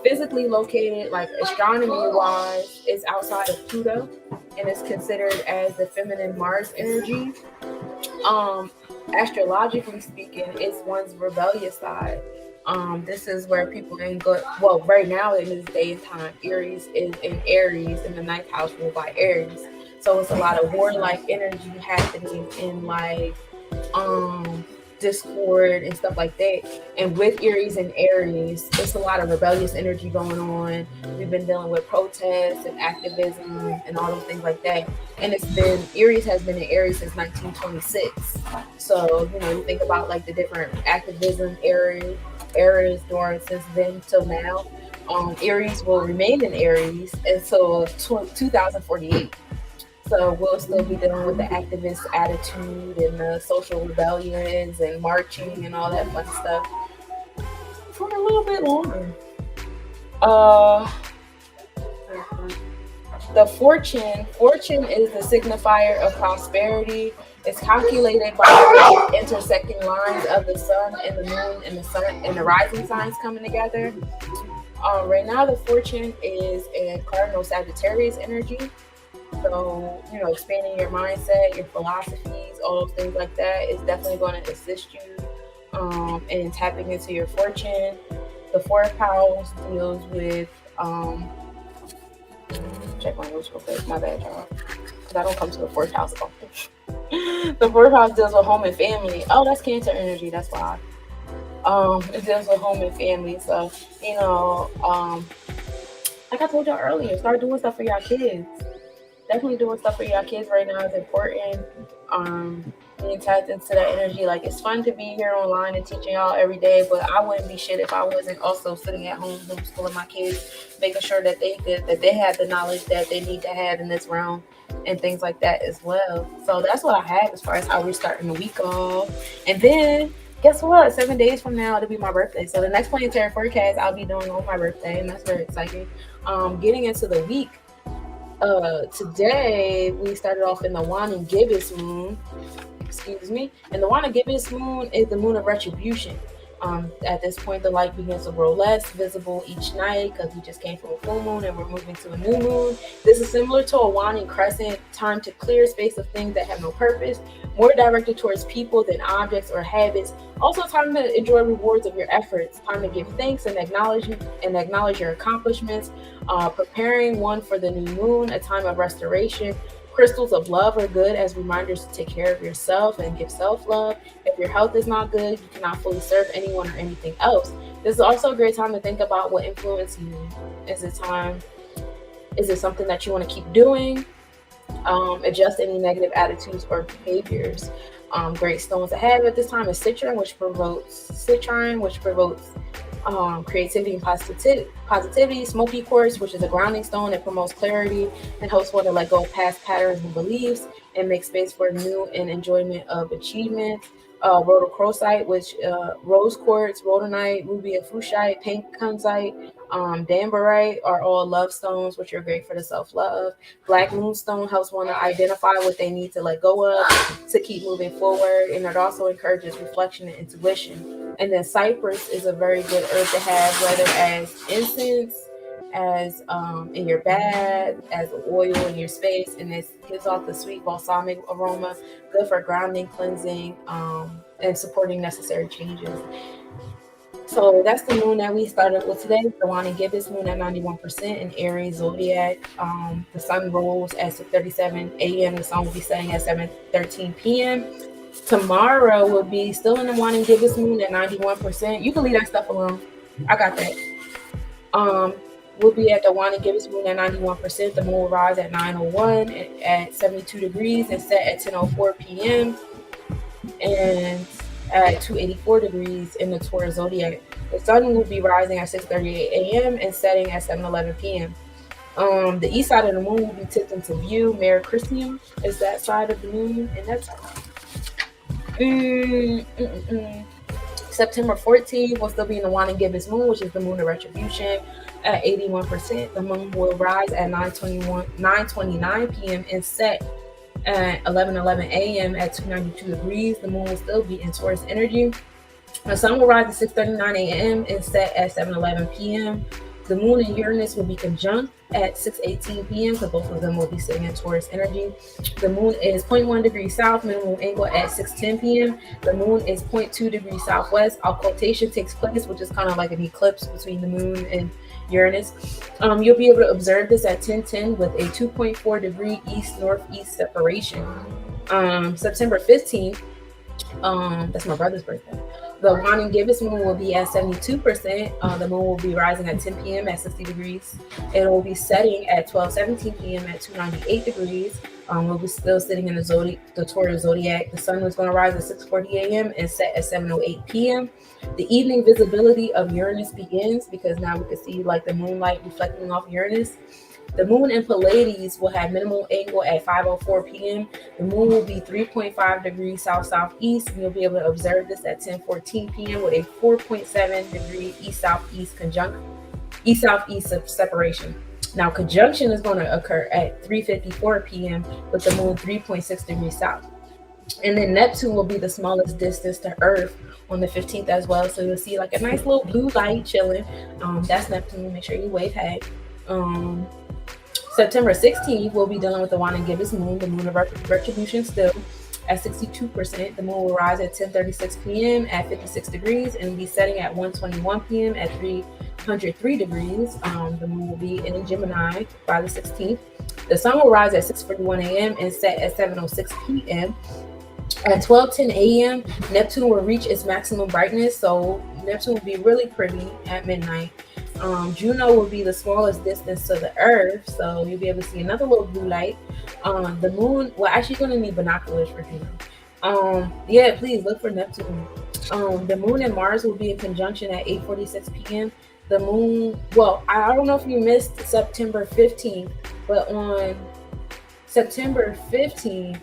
S3: Physically located, like astronomy wise, is outside of Pluto, and is considered as the feminine Mars energy. Astrologically speaking, it's one's rebellious side. This is where people can go. Well, right now in this day and time, Aries is in Aries, in the 9th house, ruled by Aries. So it's a lot of warlike energy happening in like discord and stuff like that. And with Aries and Aries, it's a lot of rebellious energy going on. We've been dealing with protests and activism and all those things like that. And Aries has been in Aries since 1926. So, you think about like the different activism eras during since then till now. Aries will remain in Aries until 2048. So we'll still be dealing with the activist attitude and the social rebellions and marching and all that fun stuff for a little bit longer. The fortune is the signifier of prosperity. It's calculated by intersecting lines of the sun and the moon and the sun and the rising signs coming together. Right now, the fortune is in cardinal Sagittarius energy. So, expanding your mindset, your philosophies, all those things like that is definitely going to assist you in tapping into your fortune. The 4th house deals with, check my notes real quick, my bad, y'all, because I don't come to the 4th house often. The 4th house deals with home and family. Oh, that's Cancer energy, that's why. It deals with home and family. So, like I told y'all earlier, start doing stuff for y'all kids. Definitely doing stuff for y'all kids right now is important. Being tapped into that energy. Like, it's fun to be here online and teaching y'all every day, but I wouldn't be shit if I wasn't also sitting at home homeschooling my kids, making sure that they had the knowledge that they need to have in this realm and things like that as well. So that's what I have as far as how we're starting the week off. And then guess what? 7 days from now, it'll be my birthday. So the next planetary forecast I'll be doing on my birthday, and that's very exciting. Getting into the week. Today we started off in the Wana Gibbous moon. And the Wana Gibbous moon is the moon of retribution. At this point, the light begins to grow less visible each night because we just came from a full moon and we're moving to a new moon. This is similar to a waning crescent, time to clear space of things that have no purpose, more directed towards people than objects or habits. Also, time to enjoy rewards of your efforts. Time to give thanks and acknowledge your accomplishments. Preparing one for the new moon, a time of restoration. Crystals of love are good as reminders to take care of yourself and give self-love. If your health is not good, you cannot fully serve anyone or anything else. This is also a great time to think about what influences you. Is it something that you want to keep doing? Adjust any negative attitudes or behaviors. Great stones to have at this time is citrine, which provokes creativity and positivity. Smoky quartz, which is a grounding stone that promotes clarity and helps one to let go of past patterns and beliefs and make space for new and enjoyment of achievement. Rhodochrosite, which rose quartz, rhodonite, ruby and fuchsite, pink kunzite, danbarite are all love stones, which are great for the self-love. Black moonstone helps one to identify what they need to let go of to keep moving forward, and it also encourages reflection and intuition. And then cypress is a very good herb to have, whether as incense, as in your bath, as oil in your space, and it gives off the sweet balsamic aroma, good for grounding, cleansing, and supporting necessary changes. So that's the moon that we started with today. The Wani Gibbous moon at 91% in Aries zodiac. The sun rose at 6:37 a.m. The sun will be setting at 7:13 p.m. Tomorrow will be still in the Wani Gibbous moon at 91%. You can leave that stuff alone. I got that. We'll be at the Wani Gibbous moon at 91%. The moon will rise at 9:01 at 72 degrees and set at 10:04 p.m. and at 284 degrees in the Taurus zodiac. The sun will be rising at 6:38 a.m. and setting at 7:11 p.m. The east side of the moon will be tipped into view. Mare Christian is that side of the moon, and that's September 14th will still be in the Wani Gibbous moon, which is the moon of retribution, at 81%. The moon will rise at 9:29 p.m. and set at 11:11 a.m. at 292 degrees. The moon will still be in Taurus energy. The sun will rise at 6:39 a.m. and set at 7:11 p.m. The moon and Uranus will be conjunct at 6:18 p.m. because both of them will be sitting in Taurus energy. The moon is 0.1 degrees south, minimum angle at 6:10 p.m. The moon is 0.2 degrees southwest. Occultation takes place, which is kind of like an eclipse between the moon and Uranus. You'll be able to observe this at 10:10 with a 2.4 degree east-northeast separation. September 15th, that's my brother's birthday. The Wani Gibbous moon will be at 72%. The moon will be rising at 10 p.m. at 60 degrees. It will be setting at 12:17 p.m. at 298 degrees. We'll be still sitting in the Taurus zodiac. The sun is going to rise at 6:40 a.m. and set at 7:08 p.m. The evening visibility of Uranus begins because now we can see like the moonlight reflecting off Uranus. The moon in Pleiades will have minimal angle at 5:04 p.m. The moon will be 3.5 degrees south-southeast, and you'll be able to observe this at 10:14 p.m. with a 4.7 degree east-southeast separation. Now, conjunction is going to occur at 3:54 p.m. with the moon 3.6 degrees south. And then Neptune will be the smallest distance to Earth on the 15th as well. So you'll see like a nice little blue light chilling. That's Neptune. Make sure you wave hey. September 16th, we'll be dealing with the Wani Gibbous moon, the moon of retribution still at 62%. The moon will rise at 10:36 p.m. at 56 degrees and be setting at 1:21 p.m. at 303 degrees. The moon will be in Gemini by the 16th. The sun will rise at 6:41 a.m. and set at 7:06 p.m. At 12:10 a.m., Neptune will reach its maximum brightness, so Neptune will be really pretty at midnight. Juno will be the smallest distance to the Earth, so you'll be able to see another little blue light. The moon, well, actually, you're going to need binoculars for Juno. Yeah, please look for Neptune. The moon and Mars will be in conjunction at 8:46 p.m. The moon, well, I don't know if you missed September 15th, but on September 15th,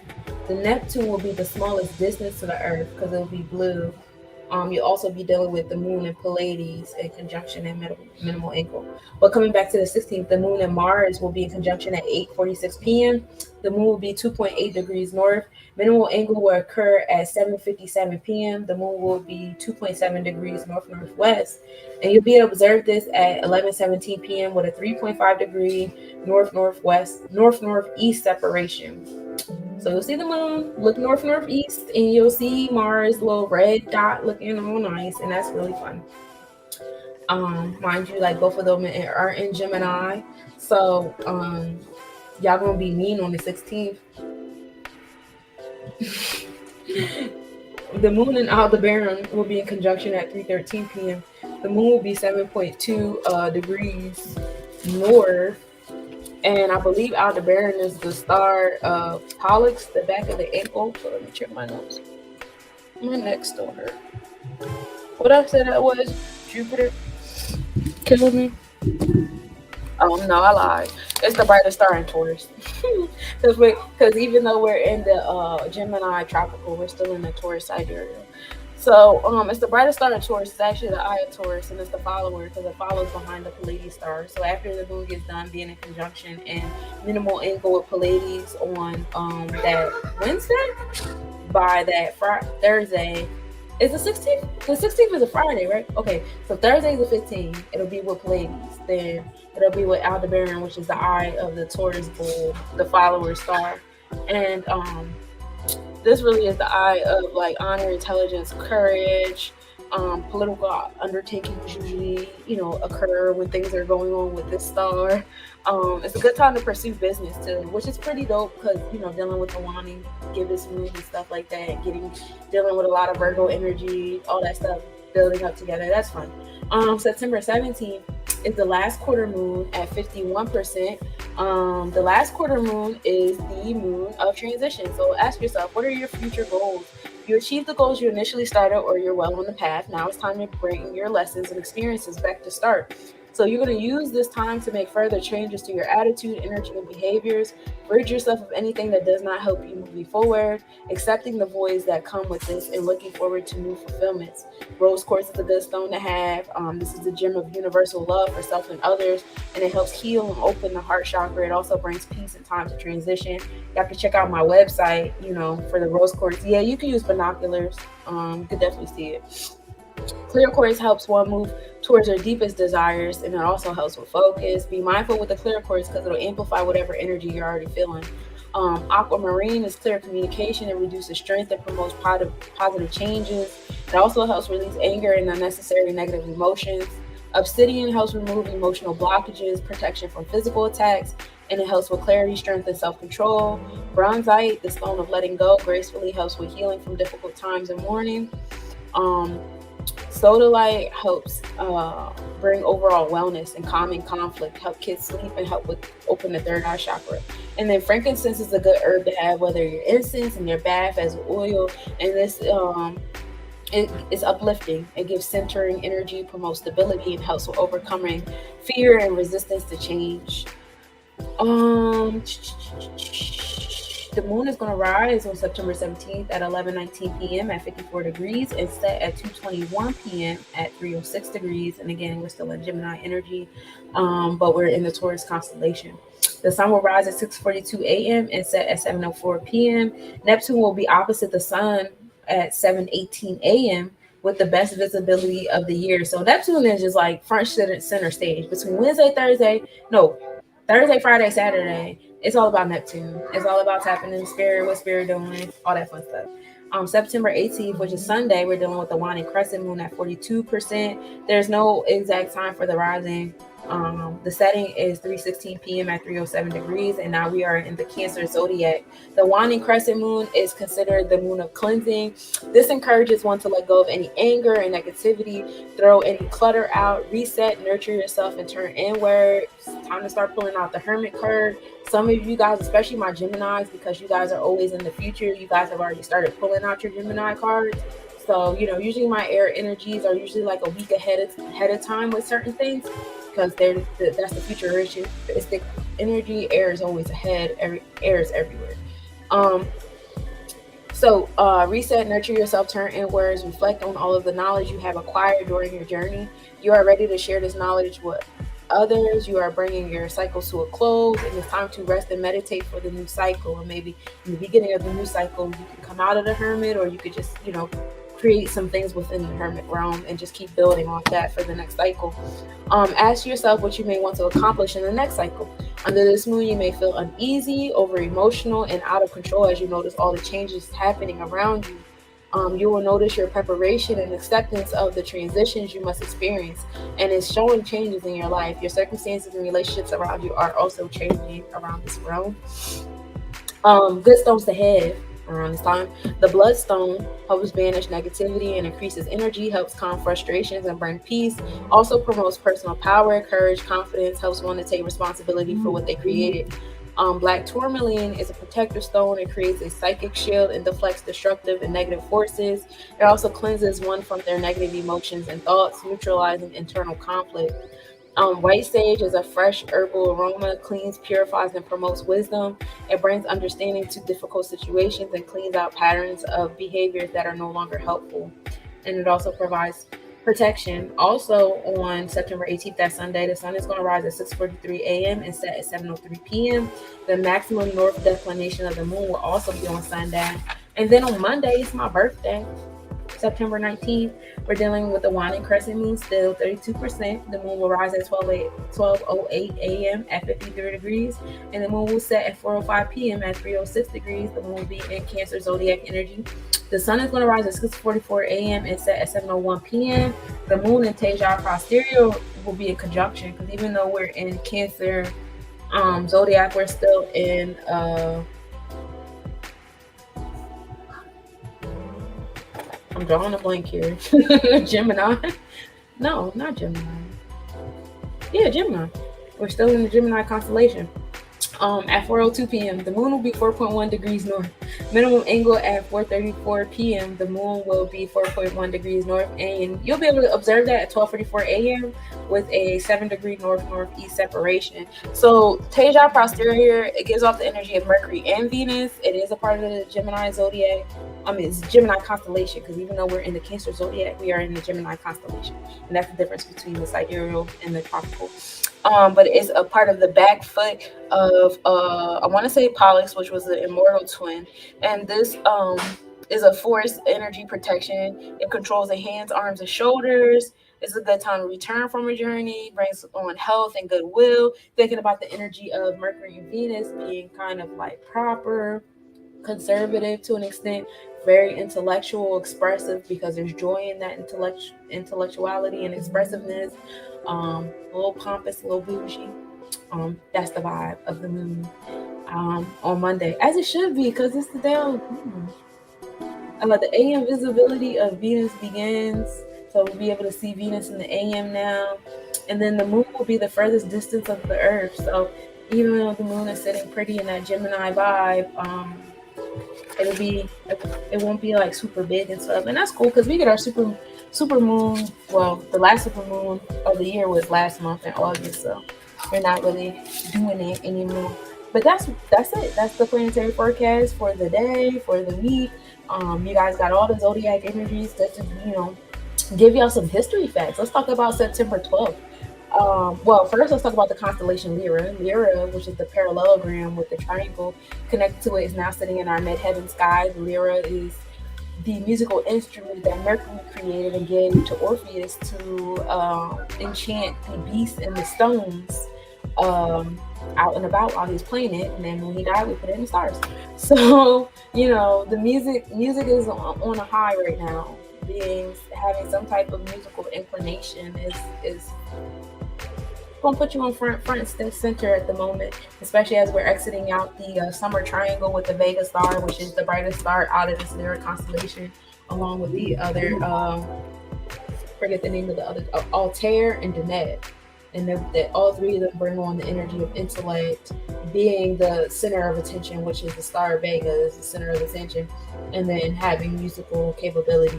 S3: the Neptune will be the smallest distance to the Earth because it will be blue. You'll also be dealing with the moon and Pleiades in conjunction at minimal angle. But coming back to the 16th, the moon and Mars will be in conjunction at 8:46 p.m. The moon will be 2.8 degrees north. Minimal angle will occur at 7:57 p.m. The moon will be 2.7 degrees north-northwest. And you'll be able to observe this at 11:17 p.m. with a 3.5 degree north-northeast separation. So you'll see the moon look north-northeast, and you'll see Mars little red dot looking all nice, and that's really fun. Mind you, like both of them are in Gemini, so y'all gonna be mean on the 16th. The moon in Aldebaran will be in conjunction at 3:13 p.m. The moon will be 7.2 degrees north. And I believe Aldebaran is the star of Pollux, the back of the ankle. So let me check my notes. My neck still hurt. What I said that was Jupiter. Killing me. No, I lied. It's the brightest star in Taurus. Because even though we're in the Gemini tropical, we're still in the Taurus sidereal. So it's the brightest star in Taurus. It's actually the eye of Taurus, and it's the follower because it follows behind the Pleiades star. So after the moon gets done being in conjunction and minimal angle with Pleiades on that Wednesday, by that Thursday, is the 16th? The 16th is a Friday, right? Okay, so Thursday is the 15th. It'll be with Pleiades. Then it'll be with Aldebaran, which is the eye of the Taurus bull, the follower star. And this really is the eye of like honor, intelligence, courage. Political undertakings usually, occur when things are going on with this star. It's a good time to pursue business too, which is pretty dope because dealing with the wanting, gibbous moon and stuff like that, dealing with a lot of Virgo energy, all that stuff building up together. That's fun. September 17th is the last quarter moon at 51%. The last quarter moon is the moon of transition. So ask yourself, what are your future goals? You achieved the goals you initially started, or you're well on the path. Now it's time to bring your lessons and experiences back to start. So you're going to use this time to make further changes to your attitude, energy, and behaviors. Rid yourself of anything that does not help you moving forward, accepting the voids that come with this, and looking forward to new fulfillments. Rose quartz is a good stone to have. This is the gem of universal love for self and others, and it helps heal and open the heart chakra. It also brings peace in times of transition. You have to check out my website, for the rose quartz. Yeah, you can use binoculars. You could definitely see it. Clear quartz helps one move towards their deepest desires, and it also helps with focus. Be mindful with the clear quartz because it'll amplify whatever energy you're already feeling. Aquamarine is clear communication. It reduces strength and promotes positive changes. It also helps release anger and unnecessary negative emotions. Obsidian helps remove emotional blockages, protection from physical attacks, and it helps with clarity, strength, and self-control. Bronzite, the stone of letting go, gracefully helps with healing from difficult times and mourning. Sodalite helps bring overall wellness and calming conflict, help kids sleep, and help with open the third eye chakra. And then frankincense is a good herb to have, whether your incense in your bath as oil. And this it is uplifting. It gives centering energy, promotes stability, and helps with overcoming fear and resistance to change. The moon is going to rise on September 17th at 11:19 p.m. at 54 degrees and set at 2:21 p.m. at 3:06 degrees. And again, we're still in Gemini energy, but we're in the Taurus constellation. The sun will rise at 6:42 a.m. and set at 7:04 p.m. Neptune will be opposite the sun at 7:18 a.m. with the best visibility of the year. So Neptune is just like front center stage between Thursday, Friday, Saturday. It's all about Neptune. It's all about tapping in spirit, what spirit doing, all that fun stuff. September 18th, which is Sunday, we're dealing with the waning crescent moon at 42%. There's no exact time for the rising. The setting is 3:16 p.m. at 3:07 degrees, and now we are in the Cancer zodiac. The waning crescent moon is considered the moon of cleansing. This encourages one to let go of any anger and negativity, throw any clutter out, reset, nurture yourself, and turn inward. It's time to start pulling out the hermit card. Some of you guys, especially my Geminis, because you guys are always in the future, you guys have already started pulling out your Gemini cards. So, usually my air energies are usually like a week ahead of time with certain things, because that's the futuristic energy. Air is always ahead. Air is everywhere. So reset, nurture yourself, turn inwards, reflect on all of the knowledge you have acquired during your journey. You are ready to share this knowledge with others. You are bringing your cycle to a close, and it's time to rest and meditate for the new cycle. And maybe in the beginning of the new cycle, you can come out of the hermit, or you could just, create some things within the hermit realm and just keep building on that for the next cycle. Ask yourself what you may want to accomplish in the next cycle. Under this moon, you may feel uneasy, over emotional, and out of control as you notice all the changes happening around you. You will notice your preparation and acceptance of the transitions you must experience, and it's showing changes in your life. Your circumstances and relationships around you are also changing around this realm. Good stones to have around this time. The bloodstone helps banish negativity and increases energy, helps calm frustrations and bring peace, also promotes personal power, courage, confidence, helps one to take responsibility for what they created. Black tourmaline is a protector stone. It creates a psychic shield and deflects destructive and negative forces. It also cleanses one from their negative emotions and thoughts, neutralizing internal conflict. White sage is a fresh herbal aroma, cleans, purifies, and promotes wisdom. It brings understanding to difficult situations and cleans out patterns of behaviors that are no longer helpful. And it also provides protection. Also, on September 18th, that Sunday, the sun is going to rise at 6:43 a.m. and set at 7:03 p.m. The maximum north declination of the moon will also be on sundown. And then on Monday, it's my birthday. September 19th, we're dealing with the waning crescent moon, still 32%. The moon will rise at 12:08 a.m. at 53 degrees, and the moon will set at 4:05 p.m. at 3:06 degrees. The moon will be in Cancer zodiac energy. The sun is going to rise at 6:44 a.m. and set at 7:01 p.m. The moon in Tejas posterior will be in conjunction, because even though we're in Cancer zodiac, we're still in I'm drawing a blank here. Gemini. No, not Gemini. Yeah, Gemini. We're still in the Gemini constellation. At 4:02 p.m., the moon will be 4.1 degrees north. Minimum angle at 4:34 p.m., the moon will be 4.1 degrees north, and you'll be able to observe that at 12:44 a.m. with a 7-degree north-northeast separation. So Tejas posterior, it gives off the energy of Mercury and Venus. It is a part of the Gemini zodiac. It's Gemini constellation, because even though we're in the Cancer zodiac, we are in the Gemini constellation, and that's the difference between the sidereal and the tropical. But it's a part of the back foot of I want to say Pollux, which was the immortal twin, and this is a force energy protection. It controls the hands, arms, and shoulders. It's a good time to return from a journey, brings on health and goodwill. Thinking about the energy of Mercury and Venus being kind of like proper, conservative to an extent, very intellectual, expressive, because there's joy in that intellectuality and expressiveness. A little pompous, a little bougie. That's the vibe of the moon on Monday, as it should be, because it's the day of the moon. The AM visibility of Venus begins, so we'll be able to see Venus in the AM now, and then the moon will be the furthest distance of the Earth. So even though the moon is sitting pretty in that Gemini vibe, it won't be like super big and stuff, and that's cool, because we get our super moon. Well, the last super moon of the year was last month in August, so we're not really doing it anymore. But that's it. That's the planetary forecast for the day, for the week. You guys got all the zodiac energies. Just to give y'all some history facts. Let's talk about September 12th. Well, first let's talk about the constellation Lyra. Lyra, which is the parallelogram with the triangle connected to it, is now sitting in our midheaven skies. Lyra is the musical instrument that Mercury created and gave to Orpheus to enchant the beasts and the stones out and about while he's playing it. And then when he died, we put it in the stars. So, the music is on a high right now. Having some type of musical inclination is going to put you on front and center at the moment, especially as we're exiting out the summer triangle with the Vega star, which is the brightest star out of this Lyra constellation, along with the other forget the name of the other, Altair and Deneb. And that all three of them bring on the energy of intellect, being the center of attention, which is the star Vega is the center of attention, and then having musical capabilities.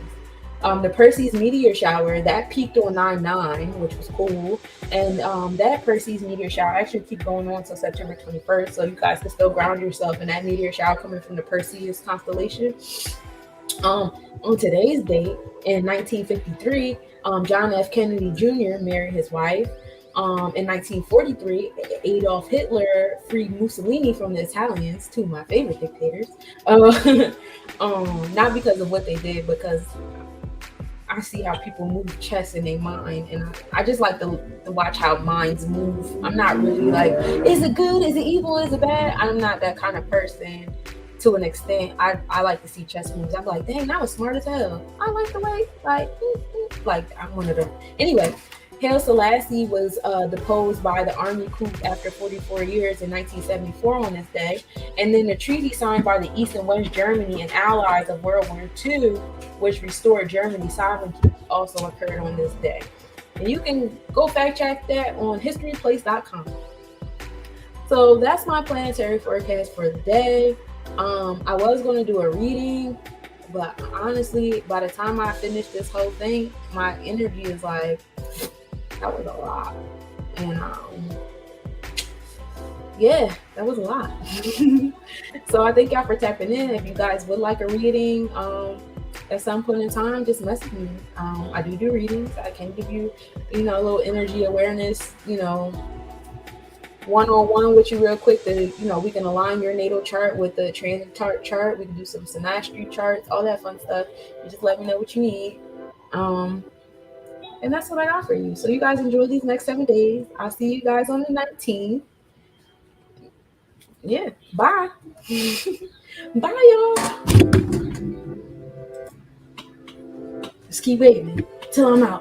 S3: The Perseus meteor shower, that peaked on 9/9, which was cool. And that Perseus meteor shower actually keep going on until September 21st. So you guys can still ground yourself in that meteor shower coming from the Perseus constellation. On today's date, in 1953, John F. Kennedy Jr. married his wife. In 1943, Adolf Hitler freed Mussolini from the Italians, two of my favorite dictators. Not because of what they did, because I see how people move chess in their mind, and I just like to watch how minds move. I'm not really like, is it good? Is it evil? Is it bad? I'm not that kind of person. To an extent, I like to see chess moves. I'm like, dang, that was smart as hell. I like the way, like I'm one of them. Anyway, Haile Selassie was deposed by the army coup after 44 years in 1974 on this day. And then the treaty signed by the East and West Germany and allies of World War II, which restored Germany's sovereignty, also occurred on this day. And you can go fact check that on historyplace.com. So that's my planetary forecast for the day. I was going to do a reading, but honestly, by the time I finish this whole thing, my energy is like, that was a lot. And yeah, that was a lot. So I thank y'all for tapping in. If you guys would like a reading, at some point in time, just message me. I do readings. I can give you, a little energy awareness, one-on-one with you real quick to, we can align your natal chart with the transit chart. We can do some synastry charts, all that fun stuff. You just let me know what you need. And that's what I offer you. So you guys enjoy these next 7 days. I'll see you guys on the 19th. Yeah. Bye. Bye, y'all. Just keep waiting till I'm out.